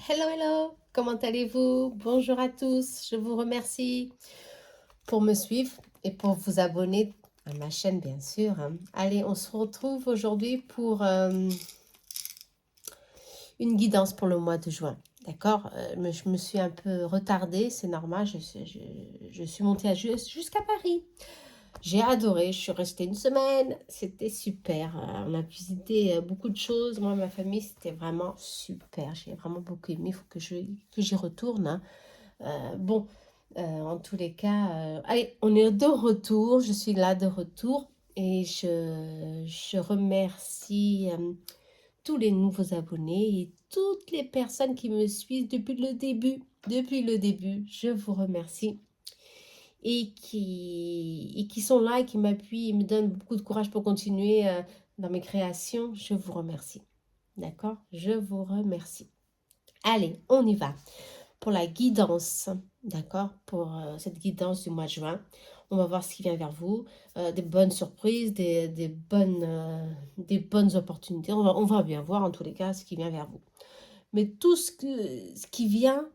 Hello, hello, comment allez-vous? Bonjour à tous, je vous remercie pour me suivre et pour vous abonner à ma chaîne, bien sûr, hein. Allez, on se retrouve aujourd'hui pour une guidance pour le mois de juin. D'accord? Je me suis un peu retardée, c'est normal, je suis montée jusqu'à Paris. J'ai adoré, je suis restée une semaine, c'était super. On a visité beaucoup de choses. Moi, ma famille, c'était vraiment super. J'ai vraiment beaucoup aimé, il faut que j'y retourne, hein. Bon, en tous les cas, allez, on est de retour, je suis là de retour et je remercie tous les nouveaux abonnés et toutes les personnes qui me suivent depuis le début. Depuis le début, je vous remercie et qui sont là et qui m'appuient et me donnent beaucoup de courage pour continuer dans mes créations. Je vous remercie. D'accord? Je vous remercie. Allez, on y va pour la guidance, d'accord, pour cette guidance du mois de juin. On va voir ce qui vient vers vous, des bonnes surprises, des bonnes opportunités. On va bien voir en tous les cas ce qui vient vers vous. Mais tout ce qui vient,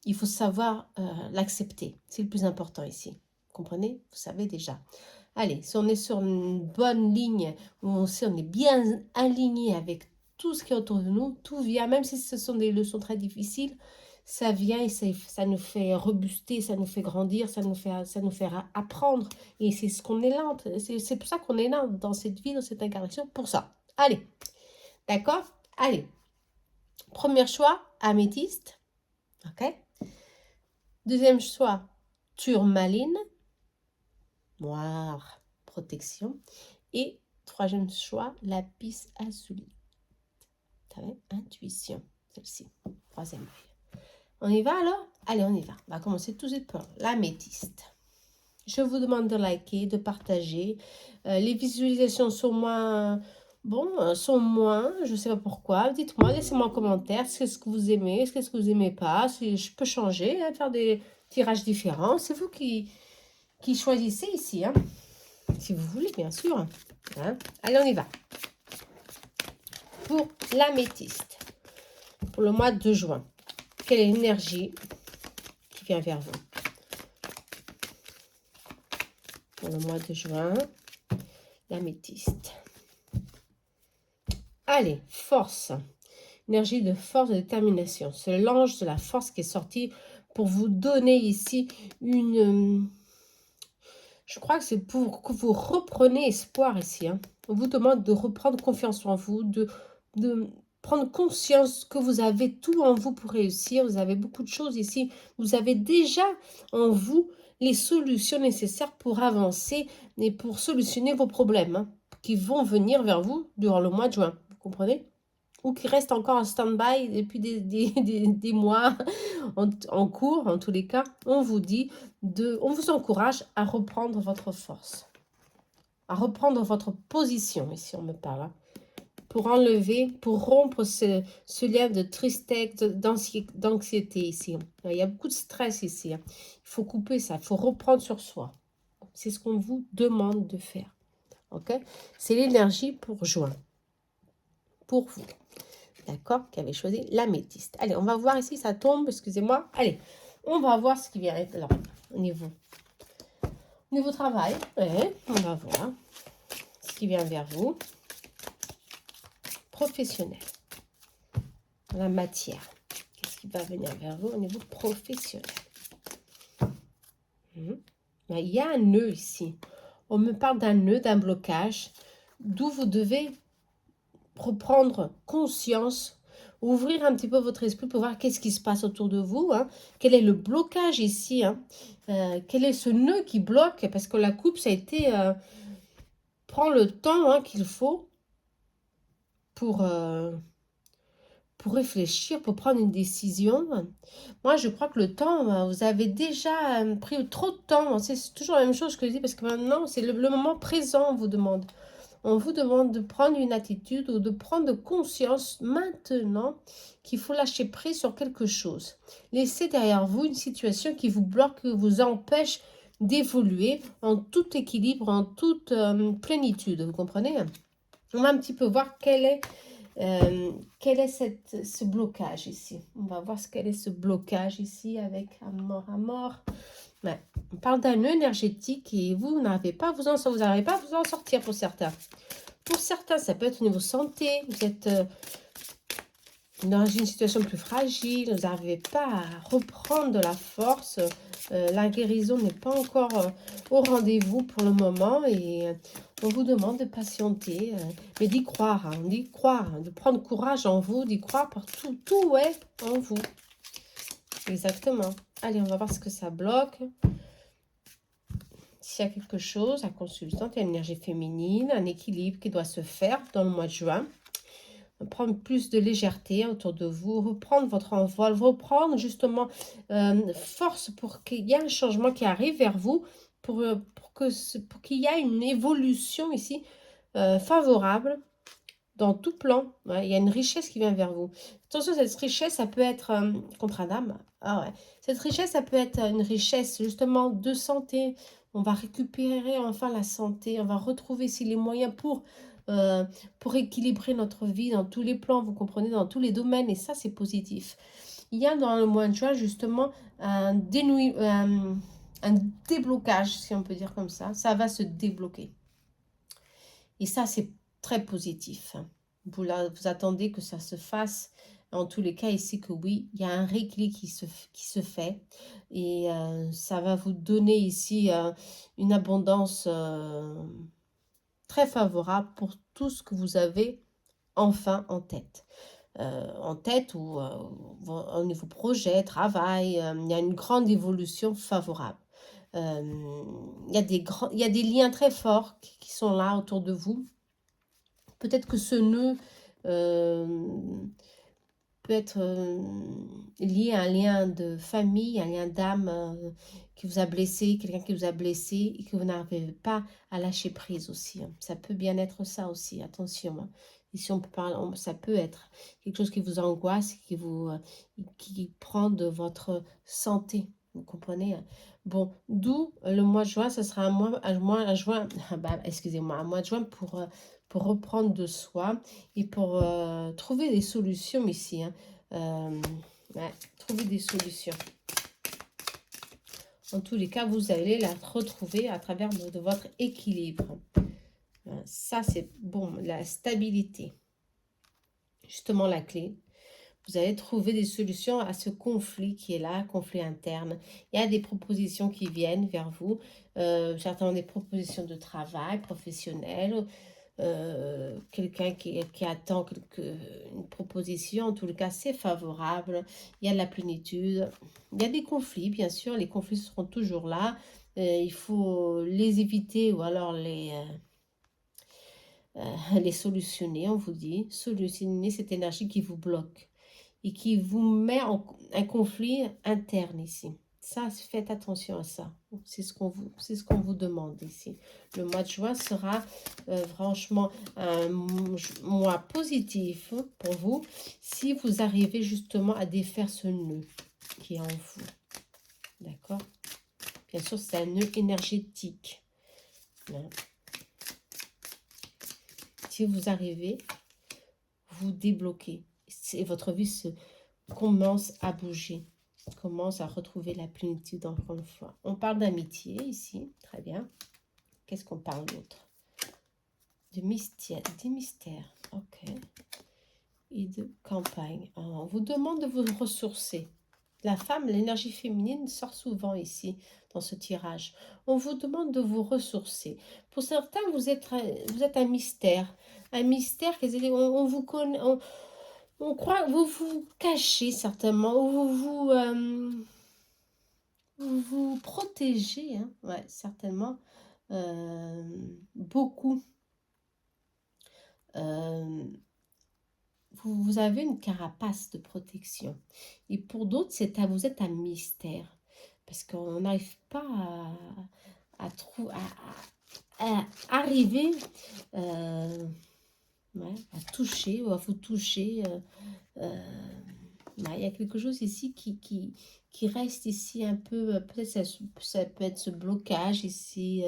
il faut savoir l'accepter. C'est le plus important ici. Vous comprenez? Vous savez déjà. Allez, si on est sur une bonne ligne, où on sait on est bien aligné avec tout ce qui est autour de nous, tout vient, même si ce sont des leçons très difficiles, ça vient et ça nous fait rebuster, ça nous fait grandir, ça nous fait apprendre. Et c'est ce qu'on est là, c'est pour ça qu'on est là dans cette vie, dans cette incarnation, pour ça. Allez, d'accord? Allez, premier choix, améthyste, ok? Deuxième choix, turmaline, noir, protection. Et troisième choix, lapis lazuli. Intuition, celle-ci, troisième œil. On y va alors? Allez, on y va. On va commencer tout de suite par l'améthyste. Je vous demande de liker, de partager. Les visualisations sont moins... sont moins, je ne sais pas pourquoi. Dites-moi, laissez-moi un commentaire. Qu'est-ce que vous aimez? Qu'est-ce que vous n'aimez pas? Si je peux changer, hein, faire des tirages différents. C'est vous qui choisissez ici, hein. Si vous voulez, bien sûr. Hein. Allez, on y va. Pour l'améthyste, pour le mois de juin, quelle est l'énergie qui vient vers vous? Pour le mois de juin, l'améthyste. Allez, force. Énergie de force, de détermination. C'est l'ange de la force qui est sorti pour vous donner ici une... Je crois que c'est pour que vous repreniez espoir ici. Hein. On vous demande de reprendre confiance en vous, de prendre conscience que vous avez tout en vous pour réussir. Vous avez beaucoup de choses ici. Vous avez déjà en vous les solutions nécessaires pour avancer et pour solutionner vos problèmes, hein, qui vont venir vers vous durant le mois de juin. Vous comprenez? Ou qui restent encore en stand-by depuis des mois en cours, en tous les cas. On vous dit, on vous encourage à reprendre votre force, à reprendre votre position, ici on me parle, hein, pour enlever, pour rompre ce lien de tristesse, d'anxiété ici. Il y a beaucoup de stress ici. Hein. Il faut couper ça, il faut reprendre sur soi. C'est ce qu'on vous demande de faire. Ok? C'est l'énergie pour juin. Pour vous. D'accord? Qui avait choisi l'améthyste. Allez, on va voir ici, ça tombe, excusez-moi. Allez, on va voir ce qui vient. Alors, au niveau travail, ouais, on va voir ce qui vient vers vous. Professionnel. La matière. Qu'est-ce qui va venir vers vous au niveau professionnel? Il y a un nœud ici. On me parle d'un nœud, d'un blocage, d'où vous devez reprendre conscience, ouvrir un petit peu votre esprit pour voir qu'est-ce qui se passe autour de vous. Hein. Quel est le blocage ici? Hein. Quel est ce nœud qui bloque? Parce que la coupe, ça a été... prend le temps, hein, qu'il faut pour réfléchir, pour prendre une décision. Moi, je crois que le temps, vous avez déjà pris trop de temps. C'est toujours la même chose que je dis, parce que maintenant, c'est le moment présent, on vous demande. On vous demande de prendre une attitude ou de prendre conscience maintenant qu'il faut lâcher prise sur quelque chose. Laissez derrière vous une situation qui vous bloque, qui vous empêche d'évoluer en tout équilibre, en toute plénitude. Vous comprenez? On va un petit peu voir quel est Quel est ce blocage ici? On va voir quel est ce blocage ici avec amour à mort. Ouais. On parle d'un nœud énergétique et vous n'arrivez pas, vous n'arrivez pas à vous en sortir pour certains. Pour certains, ça peut être au niveau santé. Vous êtes dans une situation plus fragile, vous n'arrivez pas à reprendre de la force, la guérison n'est pas encore au rendez-vous pour le moment et on vous demande de patienter, mais d'y croire, d'y croire, de prendre courage en vous, d'y croire par tout est en vous. Exactement. Allez, on va voir ce que ça bloque. S'il y a quelque chose à consulter, il y a une énergie féminine, un équilibre qui doit se faire dans le mois de juin. Prendre plus de légèreté autour de vous, reprendre votre envol, reprendre justement force pour qu'il y ait un changement qui arrive vers vous, pour qu'il y ait une évolution ici favorable dans tout plan. Ouais, il y a une richesse qui vient vers vous. Attention, cette richesse, ça peut être contre un âme. Ah ouais. Cette richesse, ça peut être une richesse justement de santé. On va récupérer enfin la santé. On va retrouver ici les moyens pour équilibrer notre vie dans tous les plans, vous comprenez, dans tous les domaines. Et ça, c'est positif. Il y a dans le mois de juin justement un déblocage, si on peut dire comme ça. Ça va se débloquer. Et ça, c'est très positif. Vous attendez que ça se fasse. En tous les cas, ici, que oui, il y a un rééquilibre qui se fait. Et ça va vous donner ici une abondance très favorable pour tout ce que vous avez enfin en tête. Ou au niveau projet, travail, il y a une grande évolution favorable. Il y a des liens très forts qui sont là autour de vous. Peut-être que ce nœud peut être lié à un lien de famille, un lien d'âme qui vous a blessé, quelqu'un qui vous a blessé et que vous n'arrivez pas à lâcher prise aussi. Ça peut bien être ça aussi, attention. Ici, on peut parler, ça peut être quelque chose qui vous angoisse, qui prend de votre santé. Vous comprenez? Bon, d'où le mois de juin, ce sera excusez-moi, un mois de juin pour reprendre de soi et pour trouver des solutions ici. Ouais, trouver des solutions. En tous les cas, vous allez la retrouver à travers de votre équilibre. Ça, c'est bon, la stabilité. Justement, la clé. Vous allez trouver des solutions à ce conflit qui est là, conflit interne. Il y a des propositions qui viennent vers vous. Certains ont des propositions de travail professionnel. Quelqu'un qui attend une proposition, en tout cas c'est favorable, il y a de la plénitude, il y a des conflits bien sûr, les conflits seront toujours là, il faut les éviter ou alors les solutionner, on vous dit, solutionner cette énergie qui vous bloque et qui vous met en un conflit interne ici. Ça, faites attention à ça. C'est ce qu'on vous demande ici. Le mois de juin sera franchement un mois positif pour vous si vous arrivez justement à défaire ce nœud qui est en vous. D'accord? Bien sûr, c'est un nœud énergétique. Voilà. Si vous arrivez, vous débloquez. Et votre vie commence à bouger. Commence à retrouver la plénitude encore une fois. On parle d'amitié ici, très bien. Qu'est-ce qu'on parle d'autre? De mystère, des mystères, ok. Et de campagne. Alors, on vous demande de vous ressourcer. La femme, l'énergie féminine sort souvent ici, dans ce tirage. On vous demande de vous ressourcer. Pour certains, vous êtes un mystère. Un mystère, on vous connaît... On croit que vous vous cachez certainement, ou vous protégez, hein, ouais, certainement, beaucoup. Vous avez une carapace de protection. Et pour d'autres, vous êtes un mystère. Parce qu'on n'arrive pas à arriver à toucher, ou à vous toucher. Il y a quelque chose ici qui reste ici un peu, peut-être ça peut être ce blocage ici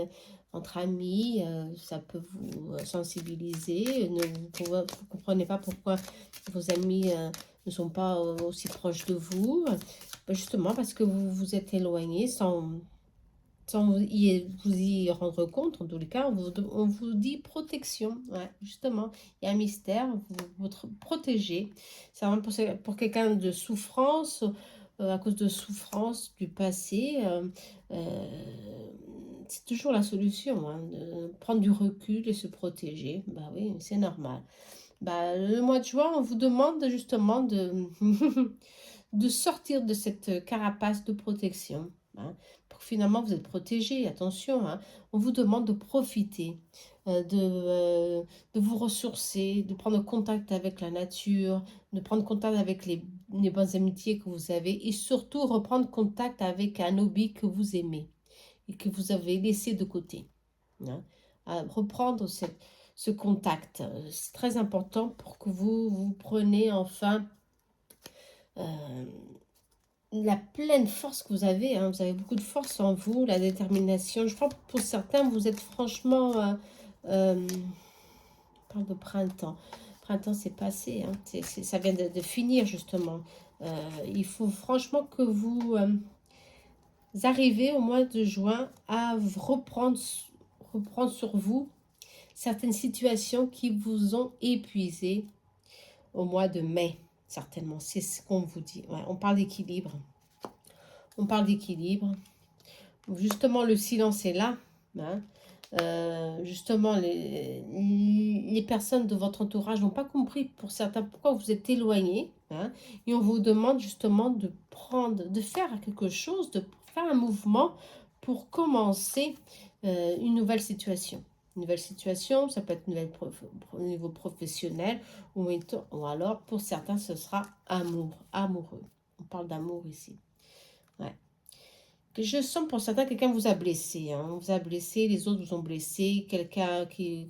entre amis, ça peut vous sensibiliser. Vous comprenez pas pourquoi vos amis ne sont pas aussi proches de vous. Justement parce que vous vous êtes éloigné sans vous y rendre compte. En tous les cas, on vous dit protection. Ouais, justement, il y a un mystère, votre protégé. C'est vraiment pour quelqu'un de souffrance, à cause de souffrance du passé. C'est toujours la solution, hein, de prendre du recul et se protéger. Bah oui, c'est normal. Bah, le mois de juin, on vous demande justement de sortir de cette carapace de protection, hein, pour que finalement vous êtes protégé. Attention, hein, on vous demande de profiter, de vous ressourcer, de prendre contact avec la nature, de prendre contact avec les bonnes amitiés que vous avez et surtout reprendre contact avec un hobby que vous aimez et que vous avez laissé de côté, hein. Reprendre ce contact, c'est très important pour que vous preniez enfin euh, la pleine force que vous avez, hein. Vous avez beaucoup de force en vous, la détermination. Je crois que pour certains, vous êtes franchement... on parle de printemps. Printemps, c'est passé, hein. Ça vient de finir, justement. Il faut franchement que vous arrivez au mois de juin à reprendre sur vous certaines situations qui vous ont épuisé au mois de mai, certainement. C'est ce qu'on vous dit. Ouais, on parle d'équilibre. On parle d'équilibre. Justement, le silence est là, hein. Justement, les personnes de votre entourage n'ont pas compris pour certains pourquoi vous êtes éloigné, hein, et on vous demande justement de faire quelque chose, de faire un mouvement pour commencer une nouvelle situation. Une nouvelle situation, ça peut être au niveau professionnel ou alors pour certains ce sera amoureux. On parle d'amour ici. Ouais. Je sens pour certains quelqu'un vous a blessé, hein. On vous a blessé, les autres vous ont blessé, quelqu'un que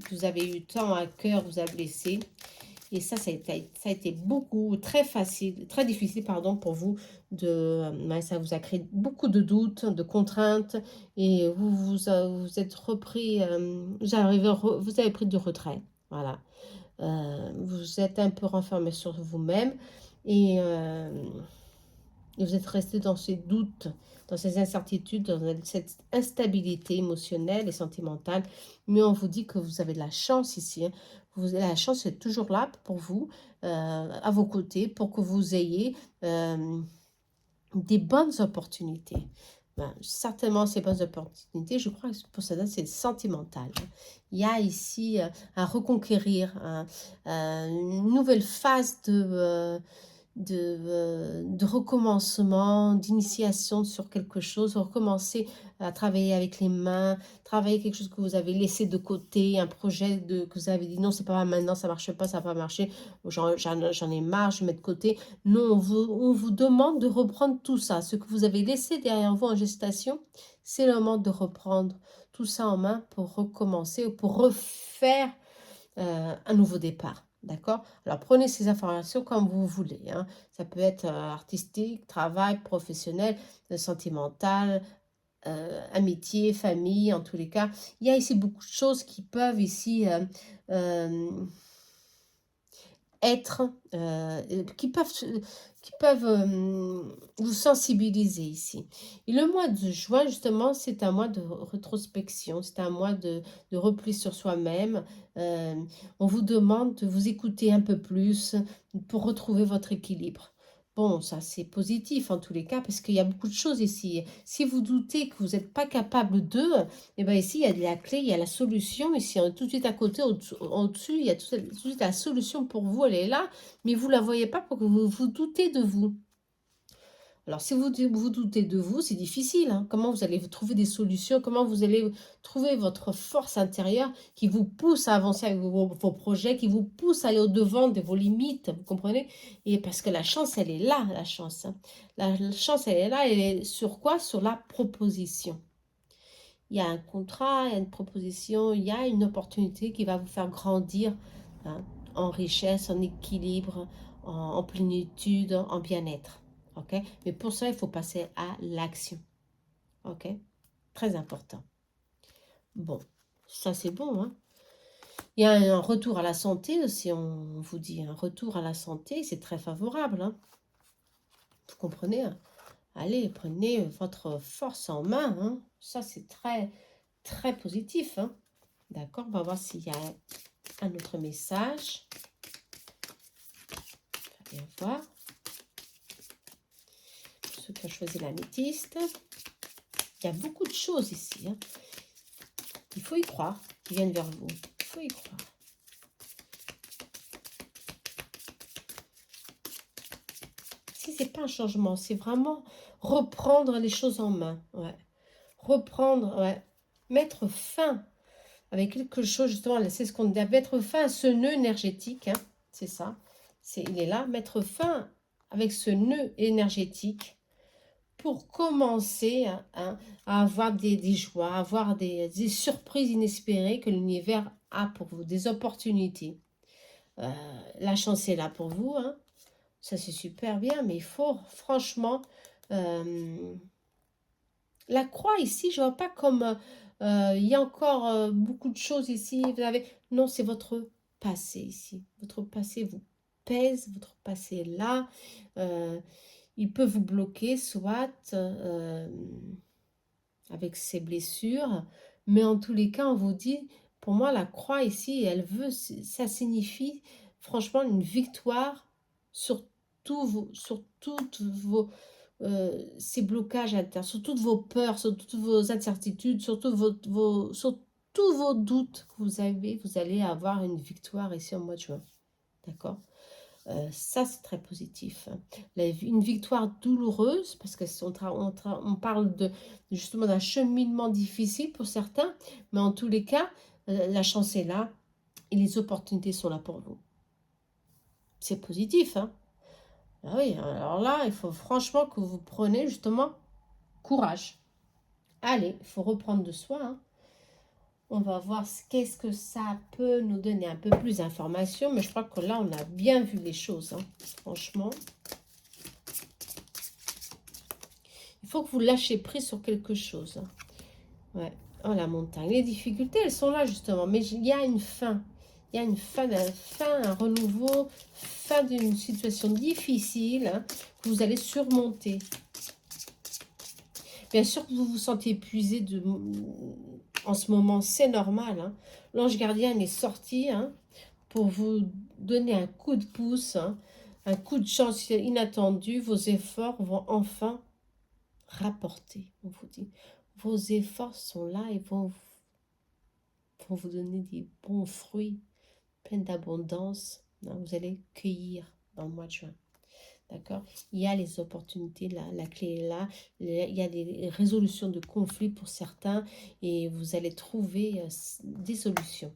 vous avez eu tant à cœur vous a blessé. Et ça a été beaucoup, très facile, très difficile, pardon, pour vous. Ça vous a créé beaucoup de doutes, de contraintes. Et vous êtes repris, vous avez pris du retrait. Voilà. Vous êtes un peu renfermé sur vous-même. Et... et vous êtes resté dans ces doutes, dans ces incertitudes, dans cette instabilité émotionnelle et sentimentale. Mais on vous dit que vous avez de la chance ici, hein. La chance est toujours là pour vous, à vos côtés, pour que vous ayez des bonnes opportunités. Ben, certainement, ces bonnes opportunités, je crois que pour ça, c'est sentimental, hein. Il y a ici à reconquérir, une nouvelle phase de recommencement, d'initiation sur quelque chose, recommencer à travailler avec les mains, travailler quelque chose que vous avez laissé de côté, un projet que vous avez dit non, c'est pas maintenant, ça marche pas, ça va pas marcher, j'en ai marre, je mets de côté. Non, on vous demande de reprendre tout ça, ce que vous avez laissé derrière vous en gestation, c'est le moment de reprendre tout ça en main pour recommencer, pour refaire un nouveau départ. D'accord? Alors, prenez ces informations comme vous voulez, hein. Ça peut être artistique, travail, professionnel, sentimental, amitié, famille, en tous les cas. Il y a ici beaucoup de choses qui peuvent ici euh, être, qui peuvent vous sensibiliser ici. Et le mois de juin, justement, c'est un mois de rétrospection, c'est un mois de repli sur soi-même. Euh, on vous demande de vous écouter un peu plus pour retrouver votre équilibre. Bon, ça c'est positif en tous les cas, parce qu'il y a beaucoup de choses ici. Si vous doutez que vous n'êtes pas capable de, et bien ici, il y a de la clé, il y a la solution. Ici, tout de suite à côté, au-dessus, il y a tout de suite la solution pour vous, elle est là, mais vous ne la voyez pas pour que vous vous doutez de vous. Alors, si vous doutez de vous, c'est difficile, hein. Comment vous allez trouver des solutions? Comment vous allez trouver votre force intérieure qui vous pousse à avancer avec vos projets, qui vous pousse à aller au-devant de vos limites, vous comprenez? Et parce que la chance, elle est là, la chance, hein. La chance, elle est là, elle est sur quoi? Sur la proposition. Il y a un contrat, il y a une proposition, il y a une opportunité qui va vous faire grandir, hein, en richesse, en équilibre, en plénitude, en bien-être. Ok? Mais pour ça, il faut passer à l'action. Ok? Très important. Bon, ça c'est bon, hein. Il y a un retour à la santé aussi, on vous dit. Un retour à la santé, c'est très favorable, hein. Vous comprenez, hein? Allez, prenez votre force en main, hein. Ça, c'est très, très positif, hein. D'accord, on va voir s'il y a un autre message. On va bien voir. Pour ceux qui ont choisi l'améthyste. Il y a beaucoup de choses ici, hein. Il faut y croire, qui viennent vers vous. Il faut y croire. Si c'est pas un changement, c'est vraiment reprendre les choses en main. Ouais. Reprendre, ouais. Mettre fin avec quelque chose, justement, c'est ce qu'on dit, mettre fin à ce nœud énergétique, hein, c'est ça, il est là, mettre fin avec ce nœud énergétique pour commencer à avoir des joies, à avoir des surprises inespérées que l'univers a pour vous, des opportunités. La chance est là pour vous, hein, ça c'est super bien, mais il faut franchement... la croix ici, je ne vois pas comme il y a encore beaucoup de choses ici. Vous avez... Non, c'est votre passé ici. Votre passé vous pèse, votre passé est là. Il peut vous bloquer, soit avec ses blessures. Mais en tous les cas, on vous dit, pour moi, la croix ici, elle veut, ça signifie franchement une victoire sur, sur toutes vos ces blocages internes, sur toutes vos peurs, sur toutes vos incertitudes, sur, sur tous vos doutes que vous avez, vous allez avoir une victoire ici au mois de juin. D'accord, ça, c'est très positif. Une victoire douloureuse, parce on parle justement d'un cheminement difficile pour certains, mais en tous les cas, la chance est là et les opportunités sont là pour vous. C'est positif, hein. Ah oui, alors là, il faut franchement que vous preniez justement courage. Allez, il faut reprendre de soi, hein. On va voir qu'est-ce que ça peut nous donner un peu plus d'informations, mais je crois que là, on a bien vu les choses, hein. Franchement. Il faut que vous lâchiez prise sur quelque chose, hein. Ouais. Oh, la montagne. Les difficultés, elles sont là, justement, mais il y a une fin. Il y a une fin, un renouveau, fin d'une situation difficile, hein, que vous allez surmonter. Bien sûr que vous vous sentez épuisé en ce moment, c'est normal, hein. L'ange gardien est sorti, hein, pour vous donner un coup de pouce, hein, un coup de chance inattendu. Vos efforts vont enfin rapporter, on vous dit. Vos efforts sont là et vont vous donner des bons fruits, pleins d'abondance, hein. Vous allez cueillir dans le mois de juin. D'accord, il y a les opportunités, la clé est là, il y a des résolutions de conflits pour certains et vous allez trouver des solutions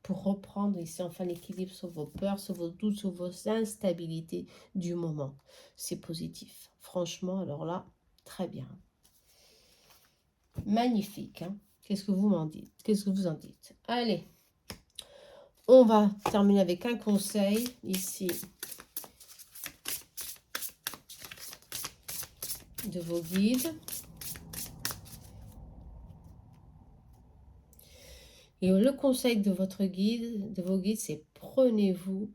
pour reprendre ici enfin l'équilibre sur vos peurs, sur vos doutes, sur vos instabilités du moment. C'est positif. Franchement, alors là, très bien. Magnifique, hein. Qu'est-ce que vous m'en dites? Qu'est-ce que vous en dites? Allez, on va terminer avec un conseil ici de vos guides. Et le conseil de votre guide, de vos guides, c'est promenez-vous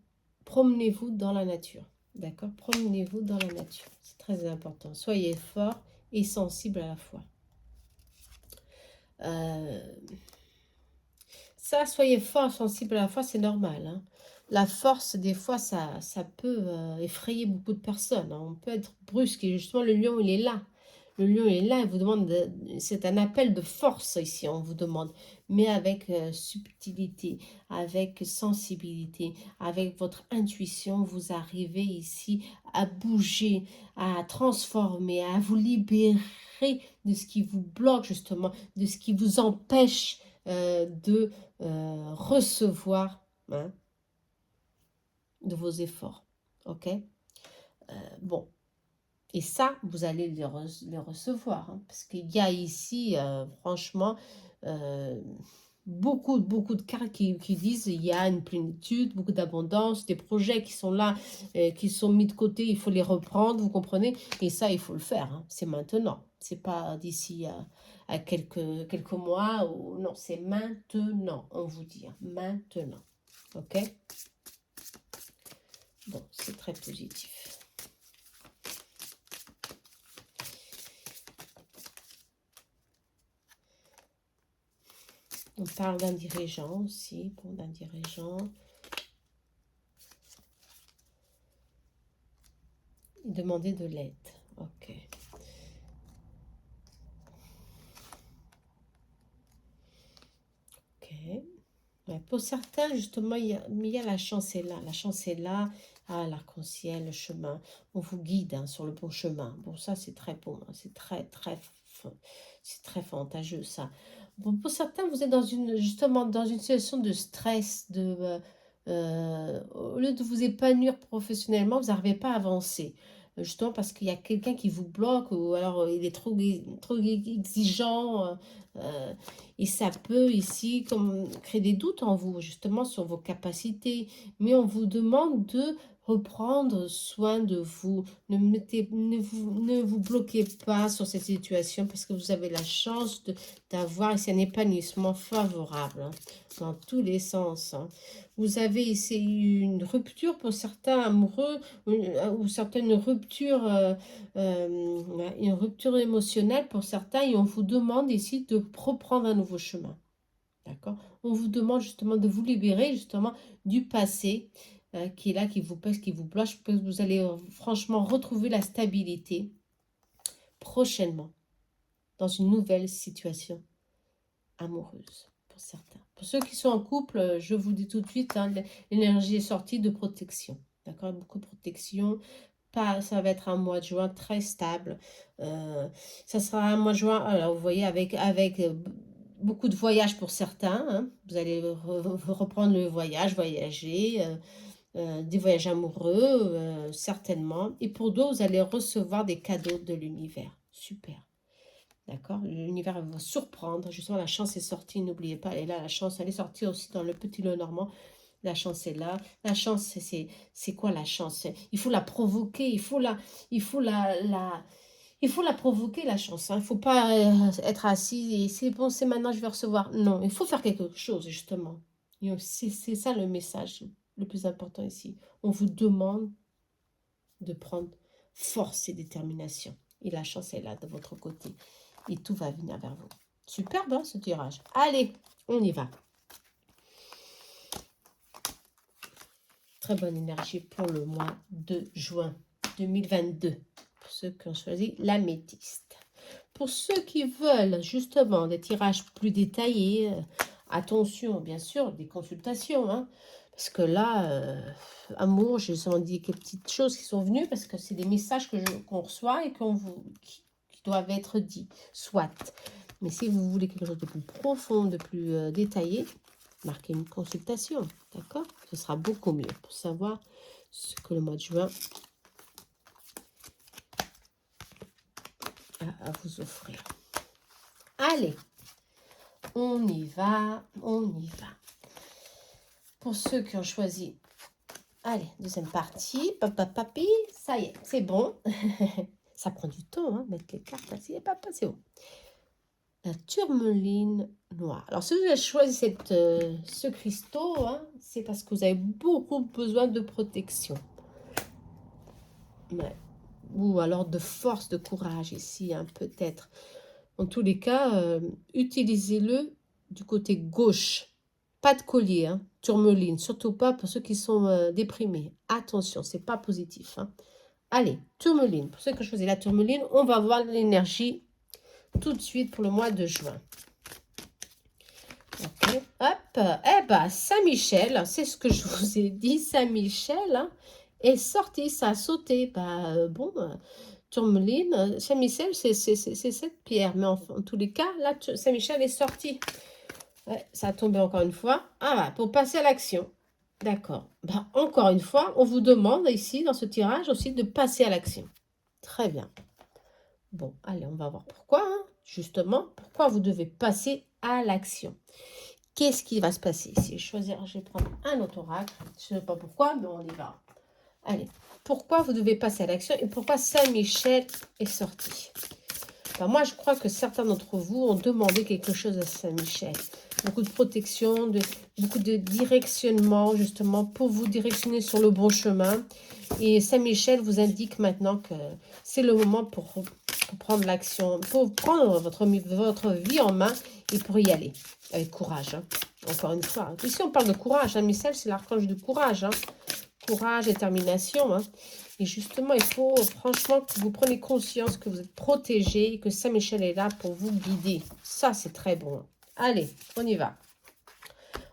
dans la nature. D'accord? Promenez-vous dans la nature. C'est très important. Soyez fort et sensible à la fois. Ça, soyez fort et sensible à la fois, c'est normal, hein. La force, des fois, ça peut effrayer beaucoup de personnes, hein. On peut être brusque et justement, le lion, il est là. Le lion est là, il vous demande, c'est un appel de force ici, on vous demande, mais avec subtilité, avec sensibilité, avec votre intuition, vous arrivez ici à bouger, à transformer, à vous libérer de ce qui vous bloque justement, de ce qui vous empêche de recevoir, hein, de vos efforts. Ok, bon. Et ça, vous allez les recevoir, hein, parce qu'il y a ici, franchement, beaucoup de cartes qui disent il y a une plénitude, beaucoup d'abondance, des projets qui sont là, qui sont mis de côté, il faut les reprendre, vous comprenez? Et ça, il faut le faire, hein, c'est maintenant. C'est pas d'ici à quelques mois, ou non, c'est maintenant, on vous dit, hein, maintenant. Ok? Bon, c'est très positif. On parle d'un dirigeant aussi, bon, d'un dirigeant. Demander de l'aide. Ok. Ok. Ouais, pour certains, justement, il y a la chance est là. La chance est là. Ah, l'arc-en-ciel, le chemin. On vous guide, hein, sur le bon chemin. Bon, ça, c'est très bon, hein. C'est c'est très avantageux, ça. Bon, pour certains, vous êtes justement dans une situation de stress, au lieu de vous épanouir professionnellement, vous n'arrivez pas à avancer. Justement parce qu'il y a quelqu'un qui vous bloque, ou alors il est trop exigeant. Euh, et ça peut ici comme créer des doutes en vous, justement sur vos capacités. Mais on vous demande de reprendre soin de vous. Ne vous bloquez pas sur cette situation, parce que vous avez la chance d'avoir ici un épanouissement favorable, hein, dans tous les sens, hein. Vous avez ici une rupture pour certains amoureux, ou certaines ruptures, ouais, une rupture émotionnelle pour certains, et on vous demande ici de reprendre un nouveau chemin. D'accord? On vous demande justement de vous libérer justement du passé, qui est là, qui vous pèse, qui vous bloque. Je pense que vous allez franchement retrouver la stabilité prochainement dans une nouvelle situation amoureuse pour certains. Pour ceux qui sont en couple, je vous dis tout de suite, hein, l'énergie est sortie de protection. D'accord? Beaucoup de protection. Pas, ça va être un mois de juin très stable. Ça sera un mois de juin, alors vous voyez, avec beaucoup de voyages pour certains, hein. Vous allez reprendre le voyage, voyager, des voyages amoureux, certainement. Et pour d'autres, vous allez recevoir des cadeaux de l'univers. Super. D'accord? L'univers va vous surprendre. Justement, la chance est sortie. N'oubliez pas, elle est là, la chance. Elle est sortie aussi dans le petit lot normand. La chance est là. La chance, c'est quoi la chance? Il faut la provoquer. Il faut il faut la provoquer, la chance, hein. Il ne faut pas être assis et c'est bon, c'est maintenant, je vais recevoir. Non, il faut faire quelque chose, justement. C'est ça le message le plus important ici. On vous demande de prendre force et détermination. Et la chance est là de votre côté. Et tout va venir vers vous. Superbe, hein, ce tirage. Allez, on y va. Très bonne énergie pour le mois de juin 2022. Pour ceux qui ont choisi l'améthyste. Pour ceux qui veulent justement des tirages plus détaillés, attention, bien sûr, des consultations, hein, parce que là, amour, je vous ai dit quelques petites choses qui sont venues, parce que c'est des messages qu'on reçoit et qui doivent être dits, soit. Mais si vous voulez quelque chose de plus profond, de plus détaillé, marquez une consultation, d'accord? Ce sera beaucoup mieux pour savoir ce que le mois de juin a à vous offrir. Allez, on y va, on y va. Pour ceux qui ont choisi, allez, deuxième partie, papa, papi, ça y est, c'est bon. Ça prend du temps, hein, mettre les cartes, c'est papa, c'est bon. La tourmaline noire. Alors, si vous avez choisi ce cristaux, hein, c'est parce que vous avez beaucoup besoin de protection. Ouais. Ou alors de force, de courage ici, hein, peut-être. En tous les cas, utilisez-le du côté gauche. Pas de collier, hein, tourmaline, surtout pas pour ceux qui sont déprimés. Attention, c'est pas positif, hein. Allez, tourmaline. Pour ceux qui ont choisi la tourmaline, on va voir l'énergie tout de suite pour le mois de juin. Ok, hop, eh ben, Saint-Michel, c'est ce que je vous ai dit, Saint-Michel, hein, est sorti, ça a sauté. Bah, bon, tourmaline, Saint-Michel, c'est cette pierre, mais en tous les cas, là, Saint-Michel est sorti. Ouais, ça a tombé encore une fois. Ah, bah, pour passer à l'action. D'accord. Bah, encore une fois, on vous demande ici, dans ce tirage aussi, de passer à l'action. Très bien. Bon, allez, on va voir pourquoi, hein. Justement, pourquoi vous devez passer à l'action. Qu'est-ce qui va se passer ici? Je vais prendre un autre oracle. Je ne sais pas pourquoi, mais on y va. Allez, pourquoi vous devez passer à l'action et pourquoi Saint-Michel est sorti? Ben, moi, je crois que certains d'entre vous ont demandé quelque chose à Saint-Michel. Beaucoup de protection, beaucoup de directionnement, justement, pour vous directionner sur le bon chemin. Et Saint-Michel vous indique maintenant que c'est le moment pour prendre l'action, pour prendre votre vie en main et pour y aller, avec courage. Hein. Encore une fois, ici on parle de courage. Hein. Michel, c'est l'archange du courage. Hein. Courage, détermination. Hein. Et justement, il faut franchement que vous preniez conscience que vous êtes protégé, que Saint-Michel est là pour vous guider. Ça, c'est très bon. Allez, on y va.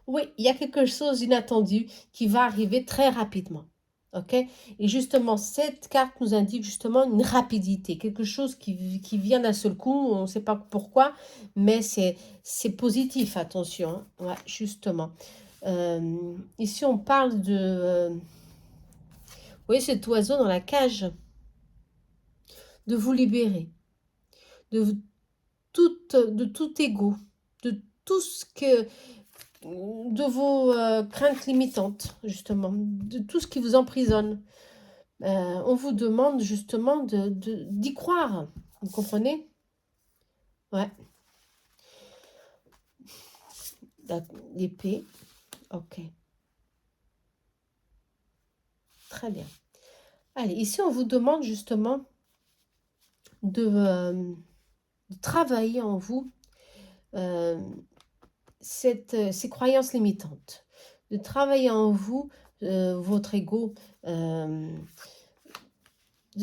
Oui, il y a quelque chose d'inattendu qui va arriver très rapidement. Ok? Et justement, cette carte nous indique justement une rapidité, quelque chose qui vient d'un seul coup, on ne sait pas pourquoi, mais c'est positif, attention. Hein. Ouais, justement. Ici, on parle de... vous voyez cet oiseau dans la cage, de vous libérer, de tout ego, de tout ce que... de vos craintes limitantes, justement, de tout ce qui vous emprisonne. On vous demande justement d'y croire. Vous comprenez? Ouais. L'épée. Ok. Très bien. Allez, ici, on vous demande justement de travailler en vous ces croyances limitantes. De travailler en vous votre ego. De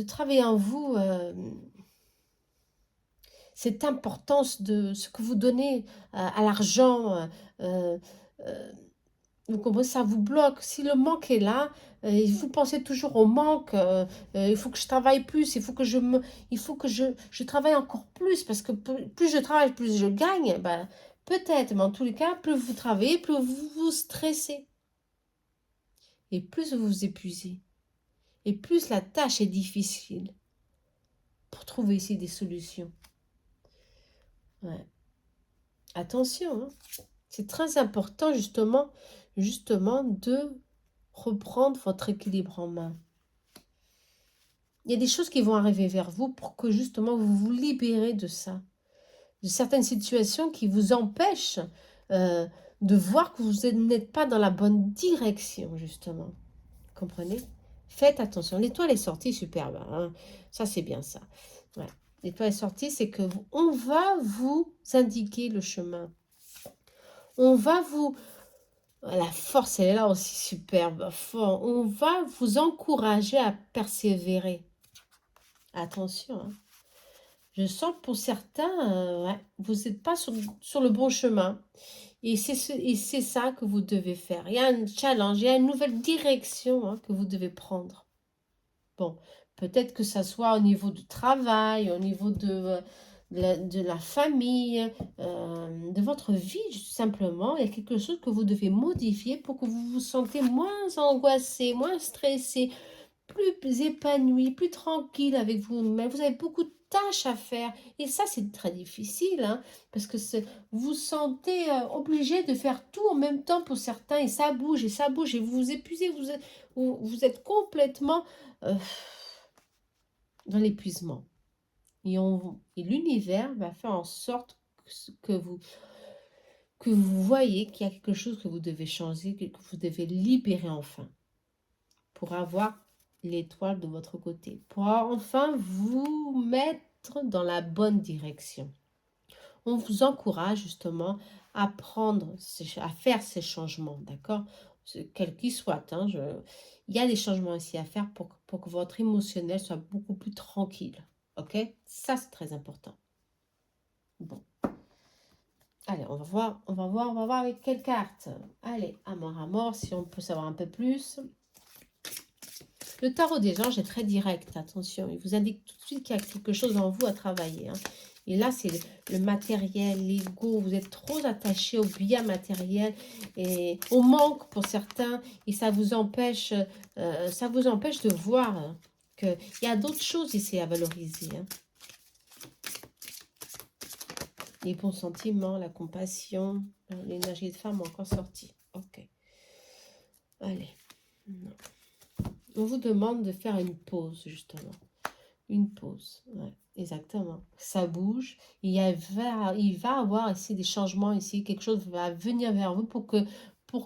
travailler en vous cette importance de ce que vous donnez à l'argent, vous comprenez, ça vous bloque. Si le manque est là, vous pensez toujours au manque, il faut que je travaille plus, il faut que je travaille encore plus, parce que plus je travaille, plus je gagne. Ben, peut-être, mais en tous les cas, plus vous travaillez, plus vous vous stressez. Et plus vous vous épuisez. Et plus la tâche est difficile pour trouver ici des solutions. Ouais. Attention, hein. C'est très important justement de reprendre votre équilibre en main. Il y a des choses qui vont arriver vers vous pour que justement vous vous libérez de ça. De certaines situations qui vous empêchent de voir que vous n'êtes pas dans la bonne direction justement. Comprenez? Faites attention. L'étoile est sortie, superbe. Hein. Ça, c'est bien ça. Ouais. L'étoile est sortie, c'est que on va vous indiquer le chemin. On va vous... La force, elle est là aussi, superbe. Fort. On va vous encourager à persévérer. Attention. Hein. Je sens que pour certains, ouais, vous n'êtes pas sur le bon chemin. Et c'est ça que vous devez faire. Il y a un challenge, il y a une nouvelle direction hein, que vous devez prendre. Bon, peut-être que ça soit au niveau du travail, au niveau de la famille, de votre vie, tout simplement. Il y a quelque chose que vous devez modifier pour que vous vous sentez moins angoissé, moins stressé, plus épanoui, plus tranquille avec vous-même. Vous avez beaucoup de tâches à faire. Et ça, c'est très difficile, hein, parce que vous vous sentez obligé de faire tout en même temps pour certains, et ça bouge, et vous vous épuisez, vous êtes complètement dans l'épuisement. Et l'univers va faire en sorte que vous voyez qu'il y a quelque chose que vous devez changer, que vous devez libérer enfin, pour avoir l'étoile de votre côté, pour enfin vous mettre dans la bonne direction. On vous encourage justement à à faire ces changements, d'accord? Quels qu'ils soient, hein, il y a des changements ici à faire pour que votre émotionnel soit beaucoup plus tranquille, ok? Ça, c'est très important. Bon. Allez, on va voir avec quelle carte. Allez, à mort, si on peut savoir un peu plus. Le tarot des anges est très direct, attention. Il vous indique tout de suite qu'il y a quelque chose en vous à travailler. Hein. Et là, c'est le matériel, l'ego. Vous êtes trop attaché au bien matériel et au manque pour certains. Et ça vous empêche de voir hein, qu'il y a d'autres choses ici à valoriser. Hein. Les bons sentiments, la compassion, l'énergie de femme encore sortie. Ok. Allez. Non. On vous demande de faire une pause, justement. Une pause. Ouais, exactement. Ça bouge. Il va avoir ici des changements ici. Quelque chose va venir vers vous pour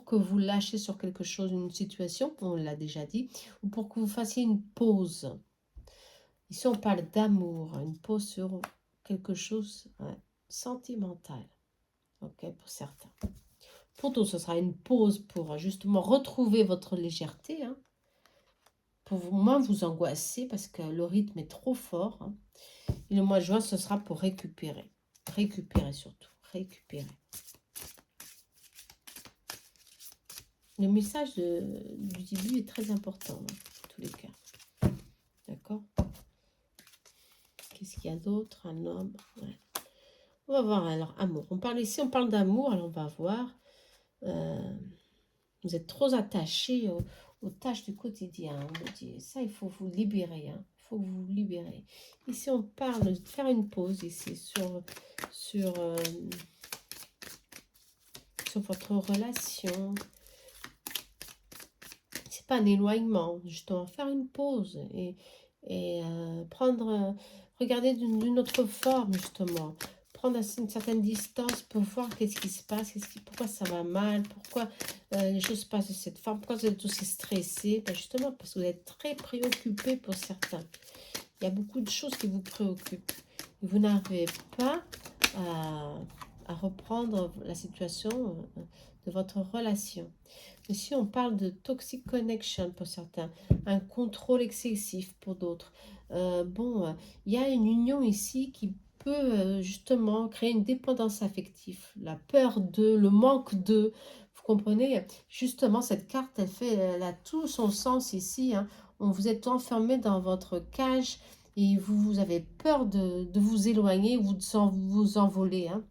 que vous lâchiez sur quelque chose, une situation, on l'a déjà dit, ou pour que vous fassiez une pause. Ici, on parle d'amour, une pause sur quelque chose, ouais, sentimental. Ok, pour certains. Pour d'autres, ce sera une pause pour justement retrouver votre légèreté, hein, pour moins vous angoisser parce que le rythme est trop fort. Hein. Et le mois de juin, ce sera pour récupérer. Récupérer surtout. Récupérer. Le message du début est très important, hein, dans tous les cas. D'accord? Qu'est-ce qu'il y a d'autre? Un homme. Ouais. On va voir alors, amour. On parle ici, on parle d'amour, alors on va voir. Vous êtes trop attaché aux tâches du quotidien. On me dit, ça, il faut vous libérer. Hein. Il faut vous libérer. Ici, on parle de faire une pause ici sur votre relation. C'est pas un éloignement, justement. Faire une pause et regarder d'une autre forme, justement. Prendre une certaine distance pour voir qu'est-ce qui se passe, pourquoi ça va mal, pourquoi les choses se passent de cette forme, pourquoi vous êtes aussi stressé. Ben justement, parce que vous êtes très préoccupé pour certains. Il y a beaucoup de choses qui vous préoccupent. Et vous n'arrivez pas à reprendre la situation de votre relation. Ici, on parle de toxic connection pour certains, un contrôle excessif pour d'autres. Il y a une union ici qui peut justement créer une dépendance affective, la peur de, le manque de. Vous comprenez? Justement, cette carte, elle a tout son sens ici. Hein. Vous êtes enfermé dans votre cage et vous avez peur de vous éloigner ou de vous envoler. Hein.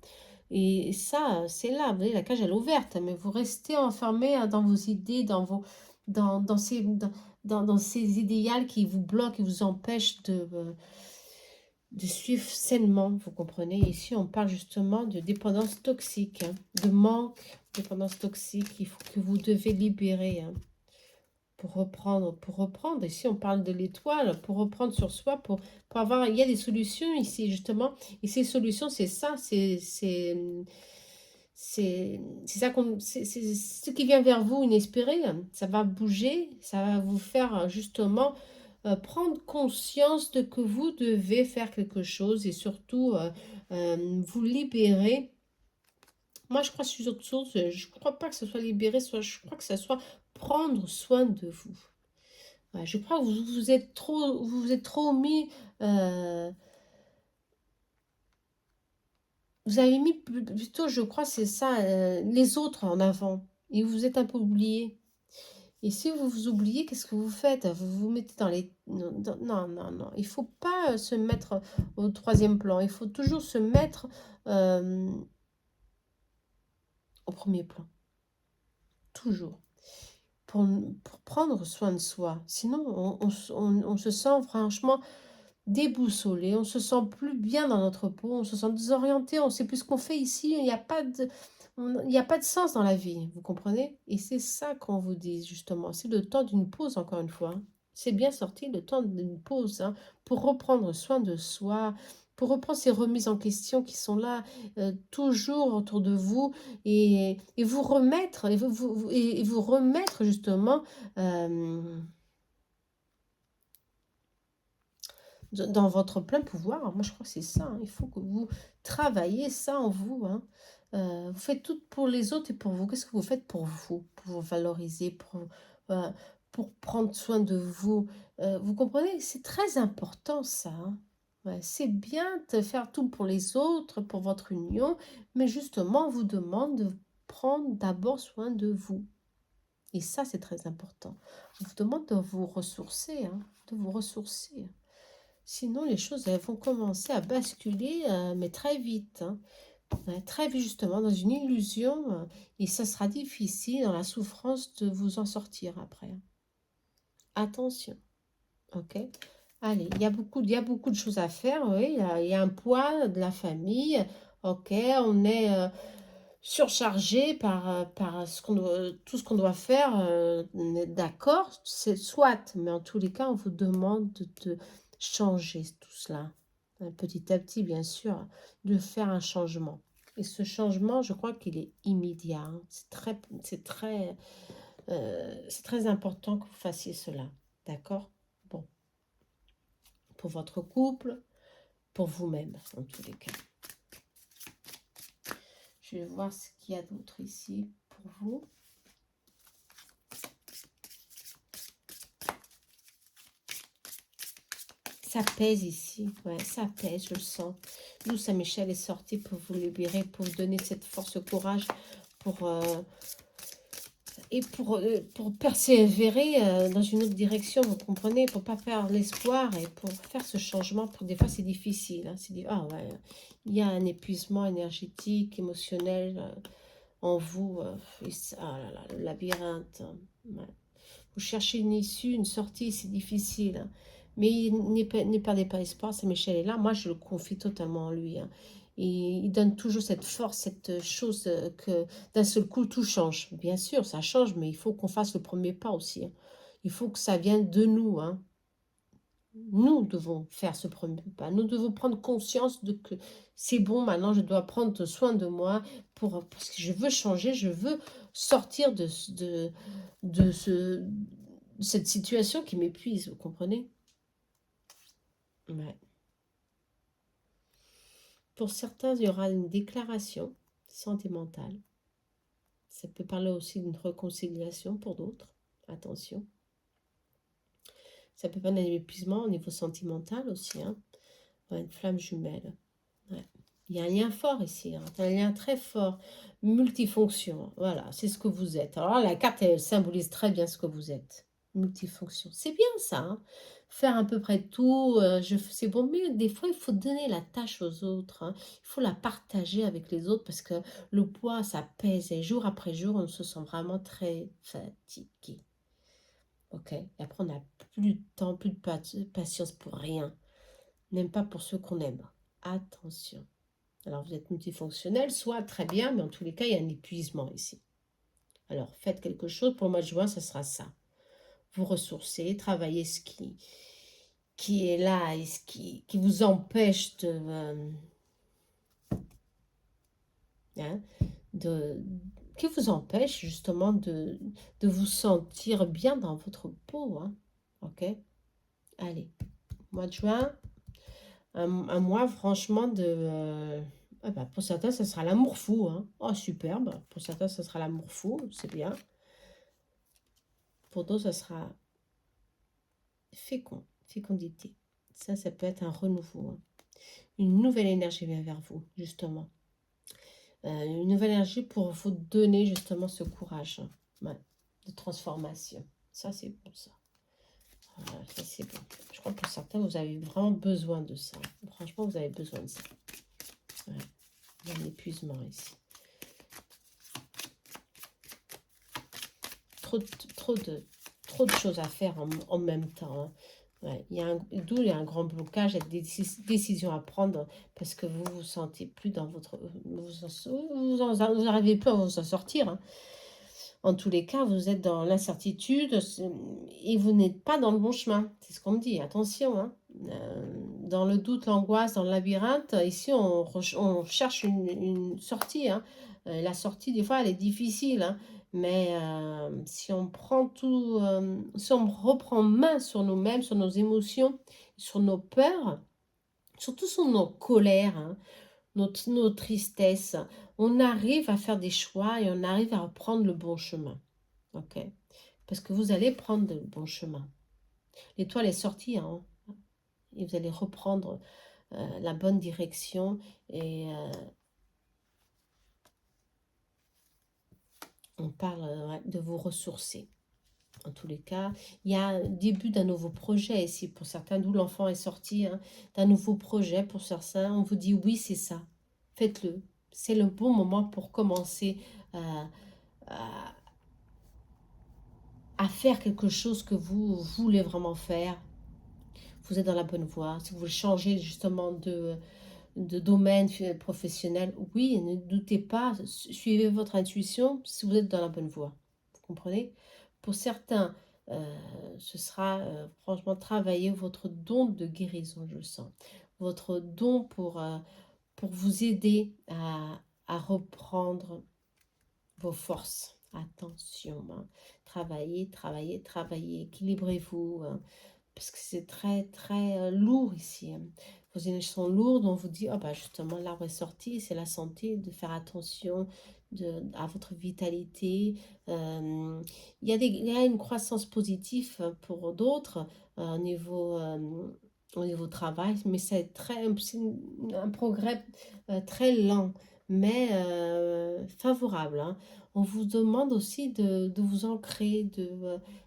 Et ça, c'est là, vous voyez, la cage elle est ouverte, mais vous restez enfermé hein, dans vos idées, dans ces idéals qui vous bloquent, qui vous empêchent de suivre sainement, vous comprenez. Ici, on parle justement de dépendance toxique, hein, de manque, dépendance toxique, il faut que vous devez libérer. Hein. Pour reprendre, ici on parle de l'étoile, pour reprendre sur soi, pour avoir, il y a des solutions ici justement, et ces solutions c'est ça, c'est ça c'est ce qui vient vers vous inespéré, ça va bouger, ça va vous faire justement prendre conscience de que vous devez faire quelque chose et surtout vous libérer. Moi, je crois sur autre chose. Je ne crois pas que ce soit libérer, je crois que ce soit prendre soin de vous. Ouais, je crois que vous vous êtes trop mis. Vous avez mis plutôt, je crois, c'est ça, les autres en avant. Et vous êtes un peu oublié. Et si vous vous oubliez, qu'est-ce que vous faites? Vous vous mettez dans les... Non, non, non, non. Il ne faut pas se mettre au troisième plan. Il faut toujours se mettre au premier plan. Toujours. Pour prendre soin de soi. Sinon, on se sent franchement déboussolé, on se sent plus bien dans notre peau, on se sent désorienté, on ne sait plus ce qu'on fait ici, il n'y a pas de sens dans la vie, vous comprenez? Et c'est ça qu'on vous dit justement, c'est le temps d'une pause encore une fois. Hein. C'est bien sorti, le temps d'une pause, hein, pour reprendre soin de soi, pour reprendre ces remises en question qui sont là toujours autour de vous et vous remettre, et vous remettre justement dans votre plein pouvoir. Moi, je crois que c'est ça. Hein. Il faut que vous travaillez ça en vous. Hein. Vous faites tout pour les autres et pour vous. Qu'est-ce que vous faites pour vous? Pour vous valoriser, euh, pour prendre soin de vous. Vous comprenez? C'est très important ça. Hein. Ouais, c'est bien de faire tout pour les autres, pour votre union, mais justement, on vous demande de prendre d'abord soin de vous. Et ça, c'est très important. On vous demande de vous ressourcer, hein, de vous ressourcer. Sinon, les choses elles vont commencer à basculer, mais très vite. Hein. Très vite, justement, dans une illusion. Et ça sera difficile, dans la souffrance, de vous en sortir après. Attention. Ok. Allez, il y a beaucoup de choses à faire. Oui, il y a un poids de la famille. Ok, on est surchargé par tout ce qu'on doit faire. On est d'accord, c'est soit, mais en tous les cas, on vous demande de changer tout cela. Petit à petit, bien sûr, de faire un changement. Et ce changement, je crois qu'il est immédiat, hein. C'est très important que vous fassiez cela. D'accord? Bon, pour votre couple, pour vous-même, en tous les cas. Je vais voir ce qu'il y a d'autre ici pour vous. Ça pèse ici, ouais, ça pèse, je le sens. D'où Saint-Michel est sorti pour vous libérer, pour vous donner cette force, courage, pour, pour persévérer dans une autre direction, vous comprenez, pour pas perdre l'espoir et pour faire ce changement. Pour des fois, c'est difficile. Hein, ah ouais, il y a un épuisement énergétique, émotionnel en vous. Ah là là, le labyrinthe. Ouais. Vous cherchez une issue, une sortie, c'est difficile. Hein. Mais ne perdez pas espoir, Saint-Michel est là. Moi, je le confie totalement en lui. Hein. Et il donne toujours cette force, cette chose que d'un seul coup, tout change. Bien sûr, ça change, mais il faut qu'on fasse le premier pas aussi. Hein. Il faut que ça vienne de nous. Hein. Nous devons faire ce premier pas. Nous devons prendre conscience de que c'est bon, maintenant, je dois prendre soin de moi parce que je veux changer, je veux sortir de cette situation qui m'épuise, vous comprenez? Ouais. Pour certains, il y aura une déclaration sentimentale. Ça peut parler aussi d'une réconciliation pour d'autres. Attention. Ça peut parler d'un épuisement au niveau sentimental aussi. Hein. Ouais, une flamme jumelle. Ouais. Il y a un lien fort ici, hein. Un lien très fort, multifonction. Voilà, c'est ce que vous êtes. Alors la carte, elle symbolise très bien ce que vous êtes. Multifonction. C'est bien ça, hein. Faire à peu près tout, c'est bon, mais des fois, il faut donner la tâche aux autres. Hein. Il faut la partager avec les autres parce que le poids, ça pèse. Et jour après jour, on se sent vraiment très fatigué. Ok? Et après, on n'a plus de temps, plus de patience pour rien. Même pas pour ceux qu'on aime. Attention. Alors, vous êtes multifonctionnel, soit très bien, mais en tous les cas, il y a un épuisement ici. Alors, faites quelque chose. Pour le mois de juin, ce sera ça. Vous ressourcez, travaillez ce qui est là et qui vous empêche hein, de qui vous empêche justement de vous sentir bien dans votre peau. Hein. Ok? Allez, mois de juin, un mois franchement ah bah, pour certains, ça sera l'amour fou. Hein. Oh, superbe. Pour certains, ça sera l'amour fou. C'est bien. Pour d'autres, ça sera fécondité. Ça peut être un renouveau. Hein. Une nouvelle énergie vient vers vous, justement. Une nouvelle énergie pour vous donner justement ce courage hein. Ouais, de transformation. Ça, c'est bon, ça. Voilà, ça, c'est bon. Je crois que pour certains, vous avez vraiment besoin de ça. Franchement, vous avez besoin de ça. Ouais. Il y a un épuisement ici. Trop de choses à faire en même temps. Hein. Ouais, d'où il y a un grand blocage, il y a des décisions à prendre parce que vous vous sentez plus dans votre... Vous n'arrivez plus à vous en sortir. Hein. En tous les cas, vous êtes dans l'incertitude et vous n'êtes pas dans le bon chemin. C'est ce qu'on me dit, attention. Hein. Dans le doute, l'angoisse, dans le labyrinthe, ici, on cherche une sortie. Hein. La sortie, des fois, elle est difficile. Hein. Mais si on prend tout, si on reprend main sur nous-mêmes, sur nos émotions, sur nos peurs, surtout sur nos colères, hein, nos tristesses, on arrive à faire des choix et on arrive à reprendre le bon chemin. Ok? Parce que vous allez prendre le bon chemin. L'étoile est sortie, hein, et vous allez reprendre la bonne direction et on parle de vous ressourcer. En tous les cas, il y a un début d'un nouveau projet ici pour certains, d'où l'enfant est sorti, hein, d'un nouveau projet pour certains. On vous dit oui, c'est ça, faites-le. C'est le bon moment pour commencer à, à faire quelque chose que vous voulez vraiment faire. Vous êtes dans la bonne voie. Si vous voulez changer justement de domaine professionnel, oui, ne doutez pas, suivez votre intuition si vous êtes dans la bonne voie. Vous comprenez? Pour certains, ce sera franchement travailler votre don de guérison, je le sens. Votre don pour vous aider à reprendre vos forces. Attention, hein. Travaillez, travaillez, travaillez, équilibrez-vous, hein, parce que c'est très, très lourd ici, hein. Vos énergies sont lourdes, on vous dit, oh bah justement, l'arbre est sorti, c'est la santé, de faire attention à votre vitalité. Il y a une croissance positive pour d'autres au niveau travail, mais c'est un progrès très lent, mais favorable, hein. On vous demande aussi de vous ancrer,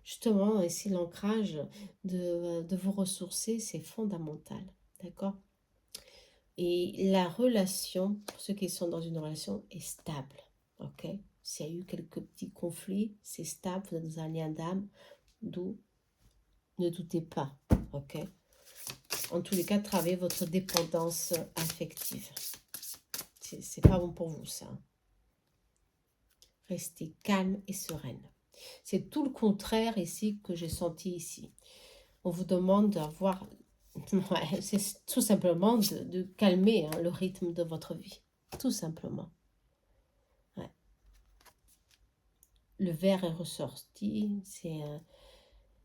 justement, ici l'ancrage, de vous ressourcer, c'est fondamental, d'accord? Et la relation, pour ceux qui sont dans une relation, est stable, ok? S'il y a eu quelques petits conflits, c'est stable, vous êtes dans un lien d'âme, d'où ne doutez pas, ok? En tous les cas, travaillez votre dépendance affective. C'est pas bon pour vous, ça. Restez calme et sereine. C'est tout le contraire ici que j'ai senti ici. On vous demande d'avoir, ouais, c'est tout simplement de calmer, hein, le rythme de votre vie. Tout simplement. Ouais. Le verre est ressorti, c'est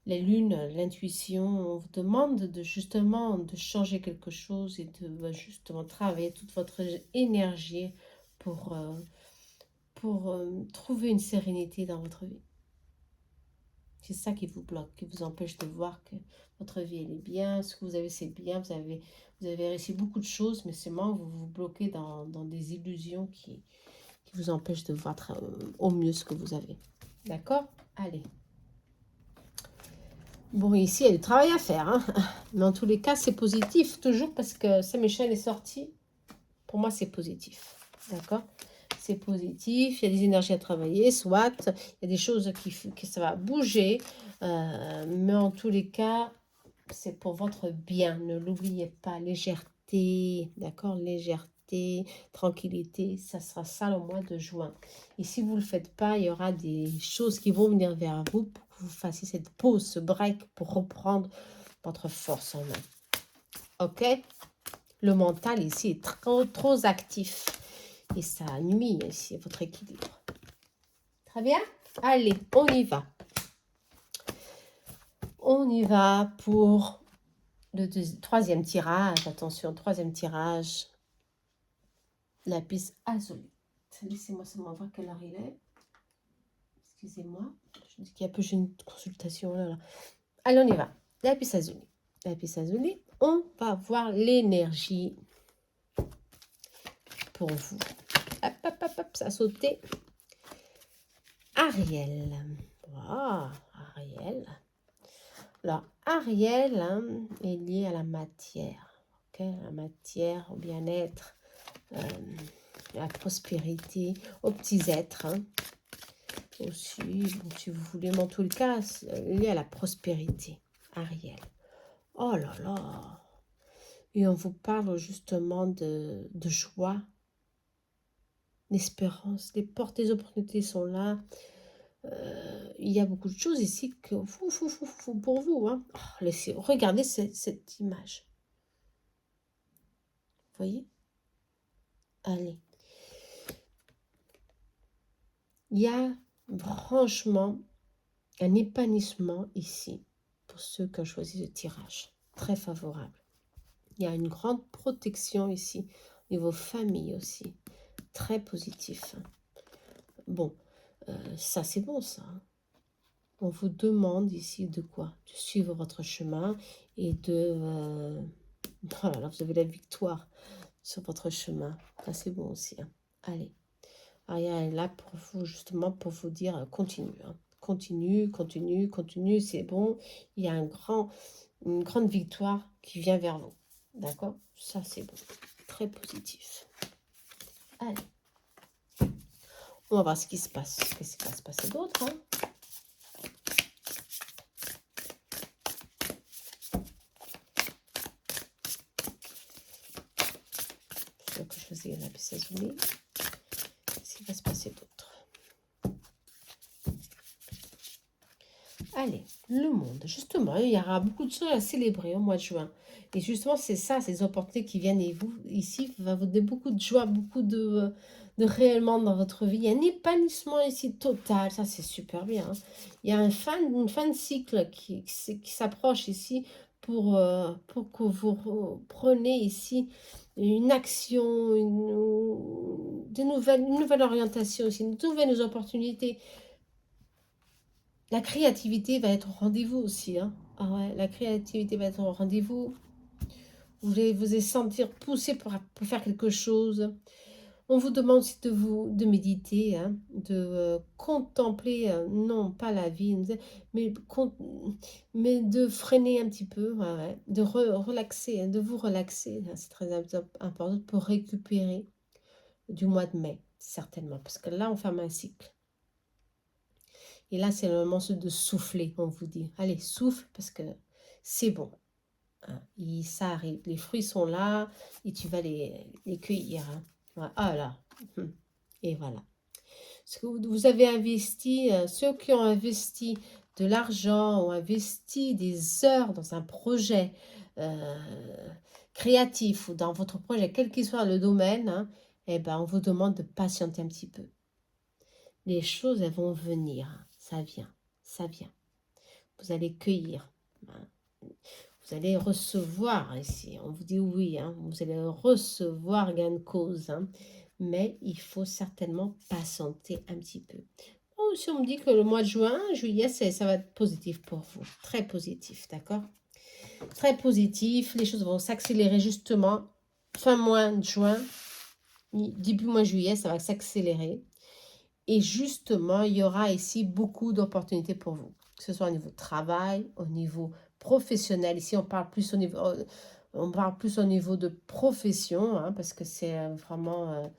la lune, l'intuition. On vous demande justement de changer quelque chose et de justement travailler toute votre énergie pour, trouver une sérénité dans votre vie. C'est ça qui vous bloque, qui vous empêche de voir que votre vie, elle est bien, ce que vous avez, c'est bien, vous avez réussi beaucoup de choses, mais seulement vous vous bloquez dans des illusions qui vous empêchent de voir au mieux ce que vous avez. D'accord? Allez. Bon, ici, il y a du travail à faire, hein. Mais en tous les cas, c'est positif, toujours parce que Saint-Michel est sorti. Pour moi, c'est positif. D'accord? C'est positif, il y a des énergies à travailler, soit, il y a des choses que ça va bouger, mais en tous les cas, c'est pour votre bien, ne l'oubliez pas, légèreté, d'accord, légèreté, tranquillité, ça sera ça le mois de juin. Et si vous ne le faites pas, il y aura des choses qui vont venir vers vous pour que vous fassiez cette pause, ce break pour reprendre votre force en main. Ok? Le mental ici est trop actif et ça nuit ici à votre équilibre. Très bien? Allez, on y va. On y va pour le troisième tirage. Attention, troisième tirage. Lapis azuli. Laissez-moi seulement voir quelle heure il est. Excusez-moi. Je dis qu'il y a peu, j'ai une consultation. Là. Allez, on y va. Lapis azuli. Lapis azuli. On va voir l'énergie pour vous. Hop, hop, hop, hop, ça a sauté. Ariel. Wow, Ariel. Alors, Ariel est lié à la matière. Okay? La matière, au bien-être, à la prospérité, aux petits êtres. Aussi, bon, si vous voulez, mais en tout cas, lié à la prospérité. Ariel. Oh là là. Et on vous parle justement de joie, d'espérance. Les portes des opportunités sont là. Il y a beaucoup de choses ici que pour vous. Hein. Oh, regardez cette image. Vous voyez? Allez. Il y a franchement un épanouissement ici pour ceux qui ont choisi ce tirage. Très favorable. Il y a une grande protection ici, au niveau famille aussi. Très positif. Bon, ça c'est bon ça. On vous demande ici de quoi? De suivre votre chemin et de... voilà, vous avez la victoire sur votre chemin. Ça c'est bon aussi. Hein. Allez. Aria est là pour vous, justement, pour vous dire continue. Hein. Continue, continue, continue, c'est bon. Il y a une grande victoire qui vient vers vous. D'accord? Ça c'est bon. Très positif. Allez. On va voir ce qui se passe. Qu'est-ce qui va se passer d'autre? Hein? choisi un lapis lazuli. Qu'est-ce qui va se passer d'autre? Allez, le monde. Justement, il y aura beaucoup de choses à célébrer au mois de juin. Et justement, c'est ça, ces opportunités qui viennent et vous, ici, va vous donner beaucoup de joie, beaucoup de réellement dans votre vie. Il y a un épanouissement ici total, ça c'est super bien. Hein. Il y a une fin de cycle qui s'approche ici pour que vous preniez ici une action, une nouvelle orientation aussi, de nouvelles opportunités. La créativité va être au rendez-vous aussi. Hein. Ah ouais, la créativité va être au rendez-vous. Vous allez vous sentir poussé pour faire quelque chose. On vous demande aussi de méditer, hein, de contempler, non pas la vie, mais, mais de freiner un petit peu, ouais, ouais, de relaxer, hein, de vous relaxer. Hein, c'est très important pour récupérer du mois de mai, certainement. Parce que là, on ferme un cycle. Et là, c'est le moment de souffler, on vous dit. Allez, souffle parce que c'est bon. Hein. Ça arrive. Les fruits sont là et tu vas les cueillir. Hein. Voilà. Ah là. Et voilà. Ce que vous avez investi, ceux qui ont investi de l'argent, ont investi des heures dans un projet créatif ou dans votre projet, quel qu'il soit le domaine, hein, eh ben, on vous demande de patienter un petit peu. Les choses, elles vont venir. Hein. Ça vient. Ça vient. Vous allez cueillir. Hein. Vous allez recevoir ici. On vous dit oui. Hein. Vous allez recevoir gain de cause. Hein. Mais il faut certainement patienter un petit peu. Bon, si on me dit que le mois de juin, juillet, ça va être positif pour vous. Très positif, d'accord? Très positif. Les choses vont s'accélérer justement. Fin mois de juin, début mois de juillet, ça va s'accélérer. Et justement, il y aura ici beaucoup d'opportunités pour vous. Que ce soit au niveau travail, au niveau professionnel. Ici, on parle plus au niveau de profession, hein, parce que c'est vraiment...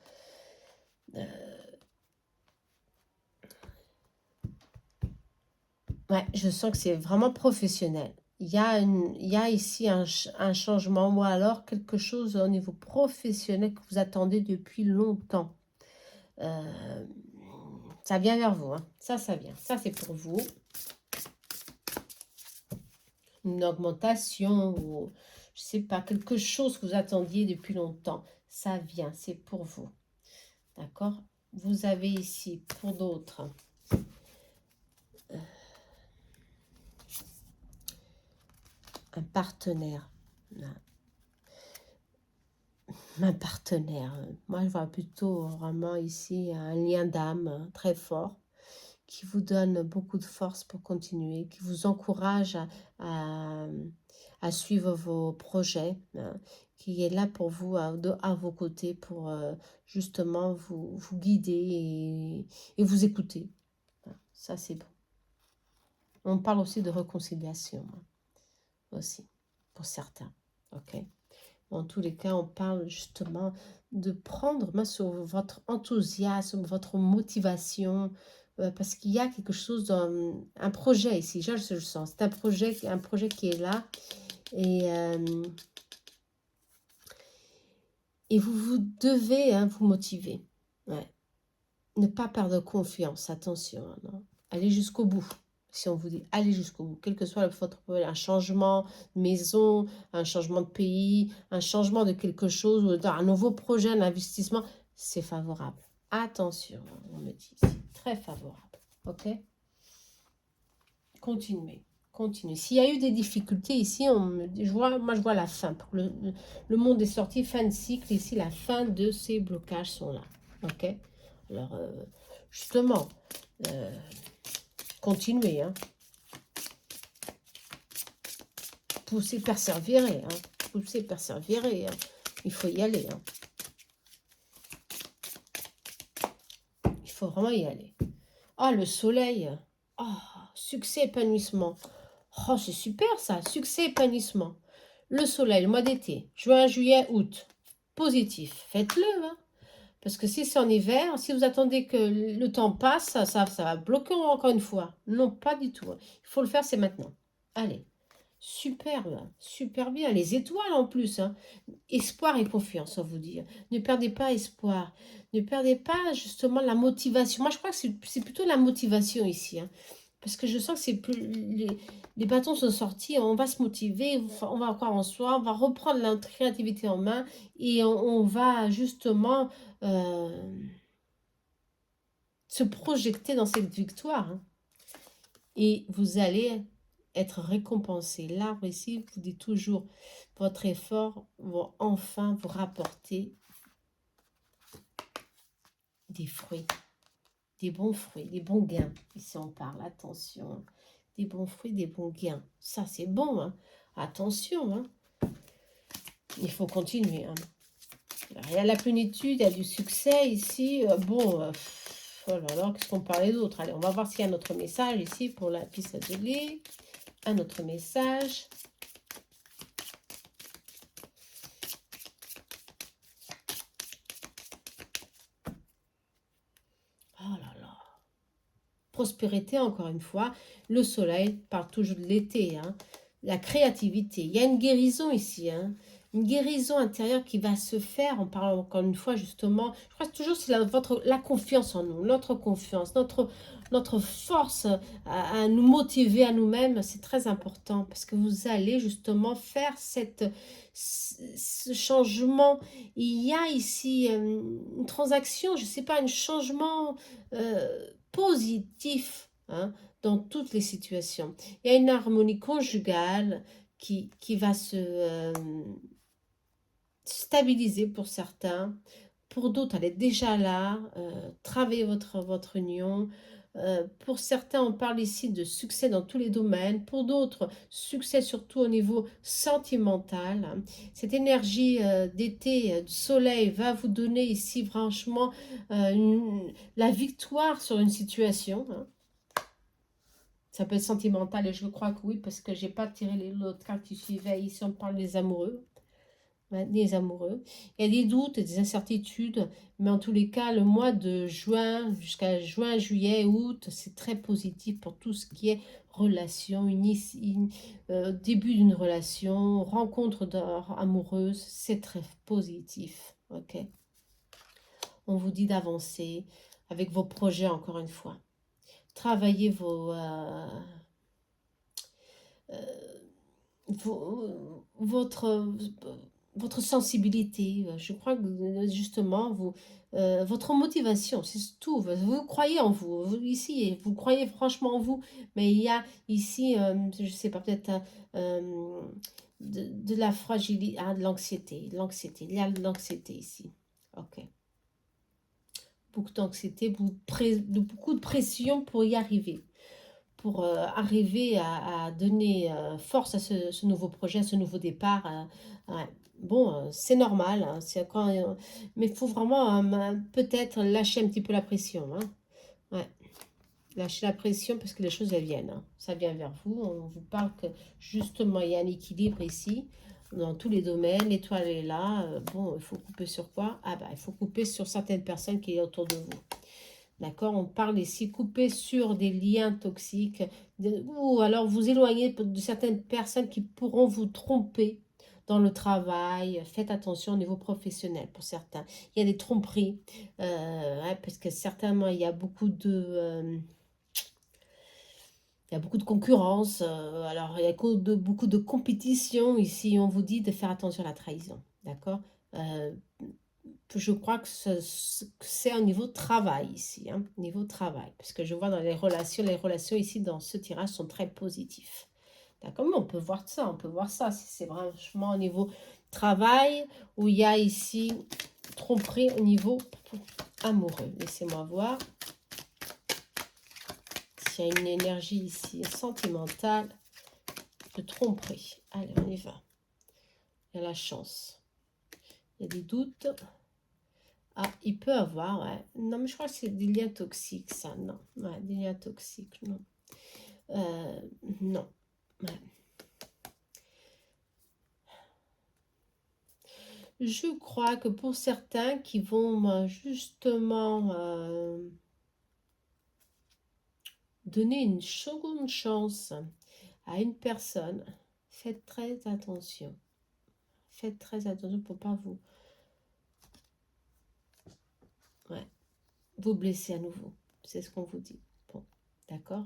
ouais, je sens que c'est vraiment professionnel. Il y a ici un changement ou alors quelque chose au niveau professionnel que vous attendez depuis longtemps. Ça vient vers vous. Hein. Ça vient. Ça, c'est pour vous. Une augmentation ou, je sais pas, quelque chose que vous attendiez depuis longtemps. Ça vient. C'est pour vous. D'accord? Vous avez ici, pour d'autres... un partenaire. Un partenaire. Moi, je vois plutôt vraiment ici un lien d'âme très fort qui vous donne beaucoup de force pour continuer, qui vous encourage à suivre vos projets, hein, qui est là pour vous, à vos côtés, pour justement vous guider et vous écouter. Ça, c'est bon. On parle aussi de réconciliation, aussi, pour certains. Ok. En tous les cas, on parle justement de prendre main sur votre enthousiasme, votre motivation, parce qu'il y a quelque chose, un projet ici, je le sens. C'est un projet qui est là et vous devez vous motiver. Ouais. Ne pas perdre confiance, attention. Hein, non. Allez jusqu'au bout. Si on vous dit, allez jusqu'au bout, quel que soit votre projet, un changement de maison, un changement de pays, un changement de quelque chose, ou un nouveau projet, un investissement, c'est favorable. Attention, on me dit ici, très favorable. Ok? Continuez, continuez. S'il y a eu des difficultés ici, moi je vois la fin. Le monde est sorti, fin de cycle, ici la fin de ces blocages sont là. Ok? Alors, justement, continuez, hein. Pousser, persévérer, hein. Pousser, persévérer, hein. Il faut y aller, hein. Il faut vraiment y aller. Ah, le soleil. Ah, succès, épanouissement. Oh, c'est super ça, succès, épanouissement. Le soleil, le mois d'été, juin, juillet, août. Positif, faites-le, hein. Parce que si c'est en hiver, si vous attendez que le temps passe, ça va bloquer encore une fois. Non, pas du tout. Il faut le faire, c'est maintenant. Allez. Superbe, super bien. Les étoiles en plus, hein. Espoir et confiance, on vous dit. Ne perdez pas espoir. Ne perdez pas justement la motivation. Moi, je crois que c'est plutôt la motivation ici, hein. Parce que je sens que c'est plus les bâtons sont sortis, on va se motiver, on va croire en soi, on va reprendre notre créativité en main et on va justement se projeter dans cette victoire, hein. Et vous allez être récompensé. L'arbre ici vous dit toujours, votre effort va enfin vous rapporter des fruits, des bons fruits, des bons gains. Ici on parle, attention, des bons fruits, des bons gains. Ça c'est bon, hein. Attention, hein. Il faut continuer, hein. Il y a la plénitude, il y a du succès ici. Oh là là, qu'est-ce qu'on parlait d'autre? Allez, on va voir s'il y a un autre message ici pour la piste atelier. Un autre message. Oh là là. Prospérité, encore une fois. Le soleil parle toujours de l'été, hein. La créativité. Il y a une guérison ici, hein. Une guérison intérieure qui va se faire en parlant encore une fois justement. Je crois que toujours c'est la confiance en nous, notre confiance, notre force à nous motiver à nous-mêmes. C'est très important parce que vous allez justement faire ce changement. Il y a ici une transaction, je ne sais pas, un changement positif, hein, dans toutes les situations. Il y a une harmonie conjugale qui va se stabiliser pour certains. Pour d'autres, elle est déjà là. Travaillez votre union. Pour certains, on parle ici de succès dans tous les domaines. Pour d'autres, succès surtout au niveau sentimental. Cette énergie d'été, du soleil, va vous donner ici franchement la victoire sur une situation, hein. Ça peut être sentimental et je crois que oui, parce que j'ai pas tiré l'autre carte qui suivait. Ici, on parle des amoureux. Ouais, des amoureux. Il y a des doutes et des incertitudes, mais en tous les cas, le mois de juin jusqu'à juin, juillet, août, c'est très positif pour tout ce qui est relation, début d'une relation, rencontre amoureuse, c'est très positif. Ok. On vous dit d'avancer avec vos projets encore une fois. Travaillez votre sensibilité. Je crois que justement, votre motivation, c'est tout. Vous croyez en vous. Ici, vous croyez franchement en vous. Mais il y a ici, je ne sais pas, peut-être de la fragilité, de l'anxiété. L'anxiété. Il y a de l'anxiété ici. Ok. Beaucoup d'anxiété, beaucoup de pression pour y arriver. Pour arriver à donner force à ce nouveau projet, à ce nouveau départ. Ouais. Bon, c'est normal, hein, c'est encore, mais il faut vraiment peut-être lâcher un petit peu la pression, hein. Ouais. Lâcher la pression parce que les choses elles viennent, hein. Ça vient vers vous. On vous parle que justement il y a un équilibre ici dans tous les domaines. L'étoile est là. Bon, il faut couper sur quoi? Ah bah, il faut couper sur certaines personnes qui sont autour de vous. D'accord, on parle ici, couper sur des liens toxiques, ou alors vous éloigner de certaines personnes qui pourront vous tromper dans le travail. Faites attention au niveau professionnel pour certains. Il y a des tromperies, ouais, parce que certainement il y a beaucoup de concurrence, alors il y a beaucoup de compétition ici. On vous dit de faire attention à la trahison, d'accord. Euh, je crois que c'est au niveau travail ici, hein, niveau travail, parce que je vois dans les relations ici dans ce tirage sont très positifs. D'accord, mais on peut voir ça, si c'est vraiment au niveau travail, où il y a ici tromperie au niveau amoureux. Laissez-moi voir s'il y a une énergie ici sentimentale de tromperie. Allez, on y va. Il y a la chance. Il y a des doutes. Ah, il peut avoir, ouais. Non, mais je crois que c'est des liens toxiques, ça, non. Ouais, des liens toxiques, non. Non. Ouais. Je crois que pour certains qui vont justement donner une seconde chance à une personne, Faites très attention. Faites très attention pour ne pas vous, ouais, vous blesser à nouveau. C'est ce qu'on vous dit. Bon, d'accord.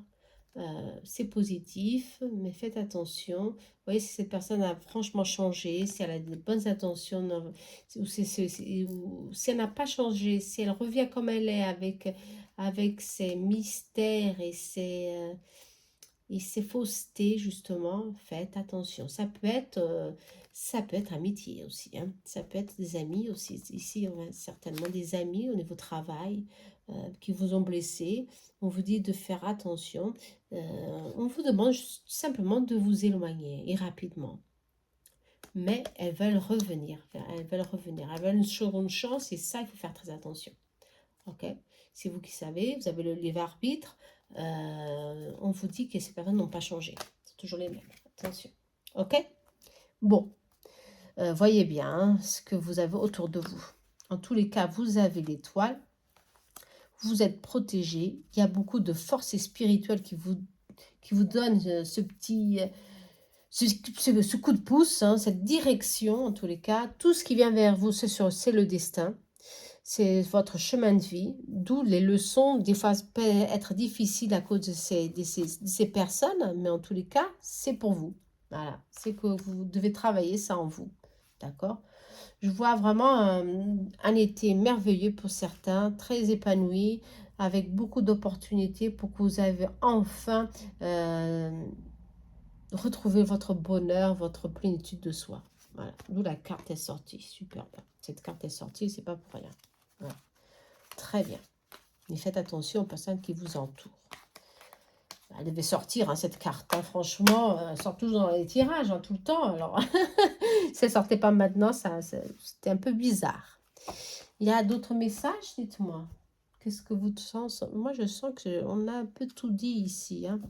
C'est positif, mais faites attention. Vous voyez, si cette personne a franchement changé, si elle a de bonnes intentions, ou ou si elle n'a pas changé, si elle revient comme elle est avec ses mystères et ses faussetés, justement, faites attention. Ça peut être amitié aussi, hein. Ça peut être des amis aussi. Ici, on a certainement des amis au niveau travail qui vous ont blessé. On vous dit de faire attention. On vous demande simplement de vous éloigner et rapidement. Mais elles veulent revenir. Elles veulent revenir. Elles veulent une seconde chance et ça, il faut faire très attention. Ok, c'est vous qui savez, vous avez le libre arbitre. On vous dit que ces personnes n'ont pas changé. C'est toujours les mêmes. Attention. Ok. Bon, voyez bien hein, ce que vous avez autour de vous. En tous les cas, vous avez l'étoile. Vous êtes protégé. Il y a beaucoup de forces spirituelles qui vous donnent ce petit... ce coup de pouce, hein, cette direction, en tous les cas. Tout ce qui vient vers vous, c'est le destin. C'est votre chemin de vie, d'où les leçons, des fois, peuvent être difficiles à cause de ces personnes, mais en tous les cas, c'est pour vous. Voilà, c'est que vous devez travailler ça en vous. D'accord? Je vois vraiment un été merveilleux pour certains, très épanoui, avec beaucoup d'opportunités pour que vous ayez enfin retrouvé votre bonheur, votre plénitude de soi. Voilà, d'où la carte est sortie. Superbe. Cette carte est sortie, c'est pas pour rien. Voilà. Très bien. Mais faites attention aux personnes qui vous entourent. Elle devait sortir, hein, cette carte. Hein. Franchement, elle sort toujours dans les tirages, hein, tout le temps. Alors, si elle ne sortait pas maintenant, c'était un peu bizarre. Il y a d'autres messages, dites-moi. Qu'est-ce que vous sentez? Moi, je sens qu'on a un peu tout dit ici. Hein.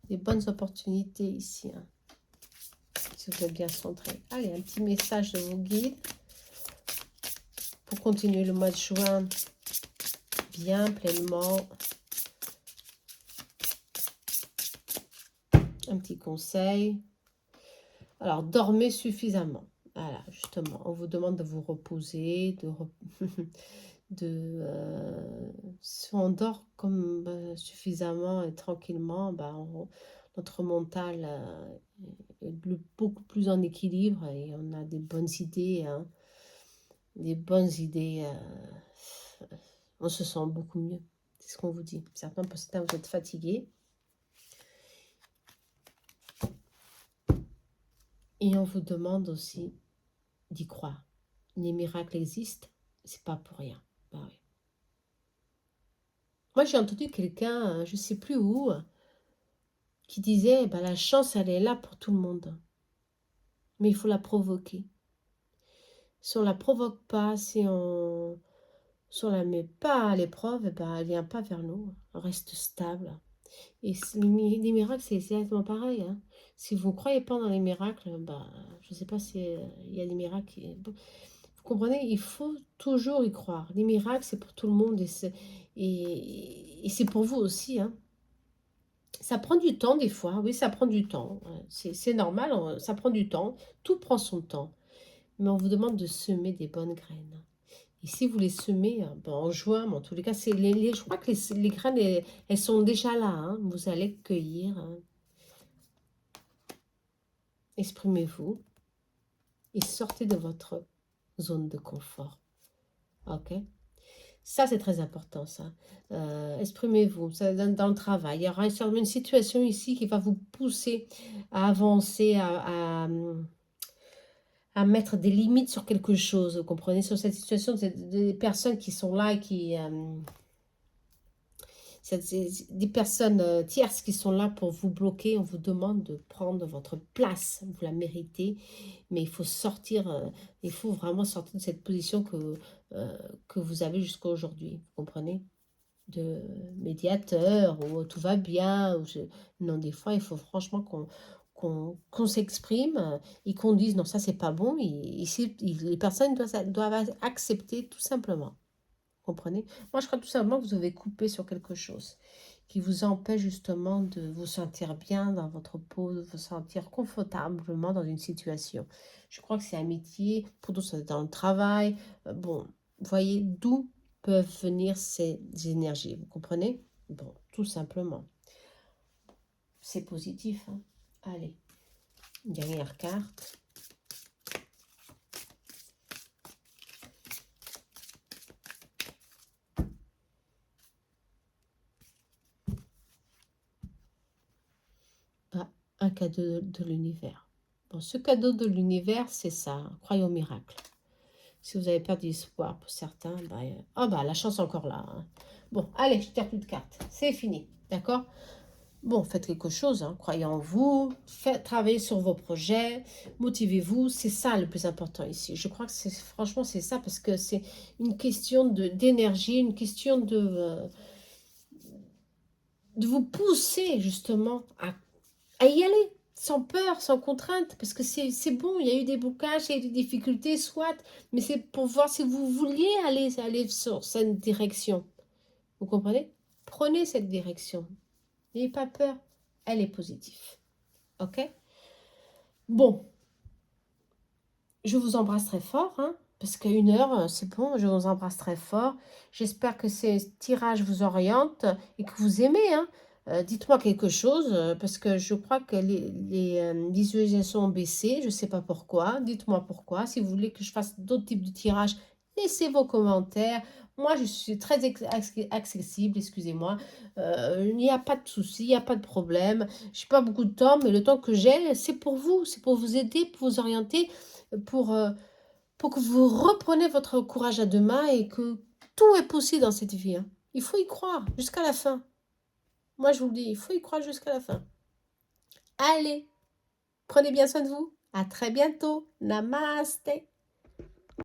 Des bonnes opportunités ici. Hein. Si vous êtes bien centré. Allez, un petit message de vos guides. Pour continuer le mois de juin bien, pleinement. Un petit conseil. Alors, dormez suffisamment. Voilà, justement, on vous demande de vous reposer, si on dort comme suffisamment et tranquillement, notre mental est beaucoup plus en équilibre et on a des bonnes idées, hein, des bonnes idées. On se sent beaucoup mieux. C'est ce qu'on vous dit. Certains, pour certains, vous êtes fatigués. Et on vous demande aussi d'y croire. Les miracles existent, c'est pas pour rien. Bah oui. Moi, j'ai entendu quelqu'un, je sais plus où, qui disait la chance, elle est là pour tout le monde. Mais il faut la provoquer. Si on ne la provoque pas, si on la met pas à l'épreuve, elle ne vient pas vers nous. On reste stable. Et les miracles, c'est exactement pareil. Hein. Si vous ne croyez pas dans les miracles, je ne sais pas s'il y a des miracles. Vous comprenez, il faut toujours y croire. Les miracles, c'est pour tout le monde et c'est pour vous aussi. Hein. Ça prend du temps des fois, oui, ça prend du temps. C'est normal, ça prend du temps. Tout prend son temps. Mais on vous demande de semer des bonnes graines. Et si vous les semez en juin, mais en tous les cas, je crois que les graines, elles sont déjà là. Hein. Vous allez cueillir. Hein. Exprimez-vous et sortez de votre zone de confort. Ok? Ça, c'est très important, ça. Exprimez-vous dans le travail. Il y aura une situation ici qui va vous pousser à avancer, à mettre des limites sur quelque chose. Vous comprenez? Sur cette situation, des personnes qui sont là et qui... des personnes tierces qui sont là pour vous bloquer. On vous demande de prendre votre place. Vous la méritez. Mais il faut sortir, il faut vraiment sortir de cette position que vous avez jusqu'à aujourd'hui. Vous comprenez? De médiateur, ou tout va bien. Non, des fois, il faut franchement qu'on s'exprime et qu'on dise non, ça, c'est pas bon. Les personnes doivent accepter tout simplement. Comprenez? Moi, je crois tout simplement que vous avez coupé sur quelque chose qui vous empêche justement de vous sentir bien dans votre peau, de vous sentir confortablement dans une situation. Je crois que c'est amitié, pour d'autres c'est dans le travail. Bon, vous voyez d'où peuvent venir ces énergies, vous comprenez? Bon, tout simplement. C'est positif, hein. Allez, dernière carte. Ah, un cadeau de l'univers. Bon, ce cadeau de l'univers, c'est ça, hein, croyez au miracle. Si vous avez perdu espoir pour certains, la chance est encore là, hein. Bon, allez, je tire plus de cartes. C'est fini, d'accord? Bon, faites quelque chose, hein, croyez en vous, travaillez sur vos projets, motivez-vous, c'est ça le plus important ici. Je crois que c'est franchement c'est ça parce que c'est une question d'énergie, une question de vous pousser justement à y aller, sans peur, sans contrainte, parce que c'est bon, il y a eu des blocages, il y a eu des difficultés, soit, mais c'est pour voir si vous vouliez aller sur cette direction. Vous comprenez? Prenez cette direction. N'ayez pas peur, elle est positive. Ok? Bon, je vous embrasse très fort, hein, parce qu'à 1 heure, c'est bon, je vous embrasse très fort. J'espère que ces tirages vous orientent et que vous aimez, hein. Dites-moi quelque chose, parce que je crois que les visualisations ont baissé, je ne sais pas pourquoi. Dites-moi pourquoi. Si vous voulez que je fasse d'autres types de tirages, laissez vos commentaires. Moi, je suis très accessible, excusez-moi. Il n'y a pas de souci, il n'y a pas de problème. Je n'ai pas beaucoup de temps, mais le temps que j'ai, c'est pour vous. C'est pour vous aider, pour vous orienter, pour, euh, pour que vous repreniez votre courage à deux mains et que tout est possible dans cette vie, hein. Il faut y croire jusqu'à la fin. Moi, je vous le dis, il faut y croire jusqu'à la fin. Allez, prenez bien soin de vous. À très bientôt. Namaste.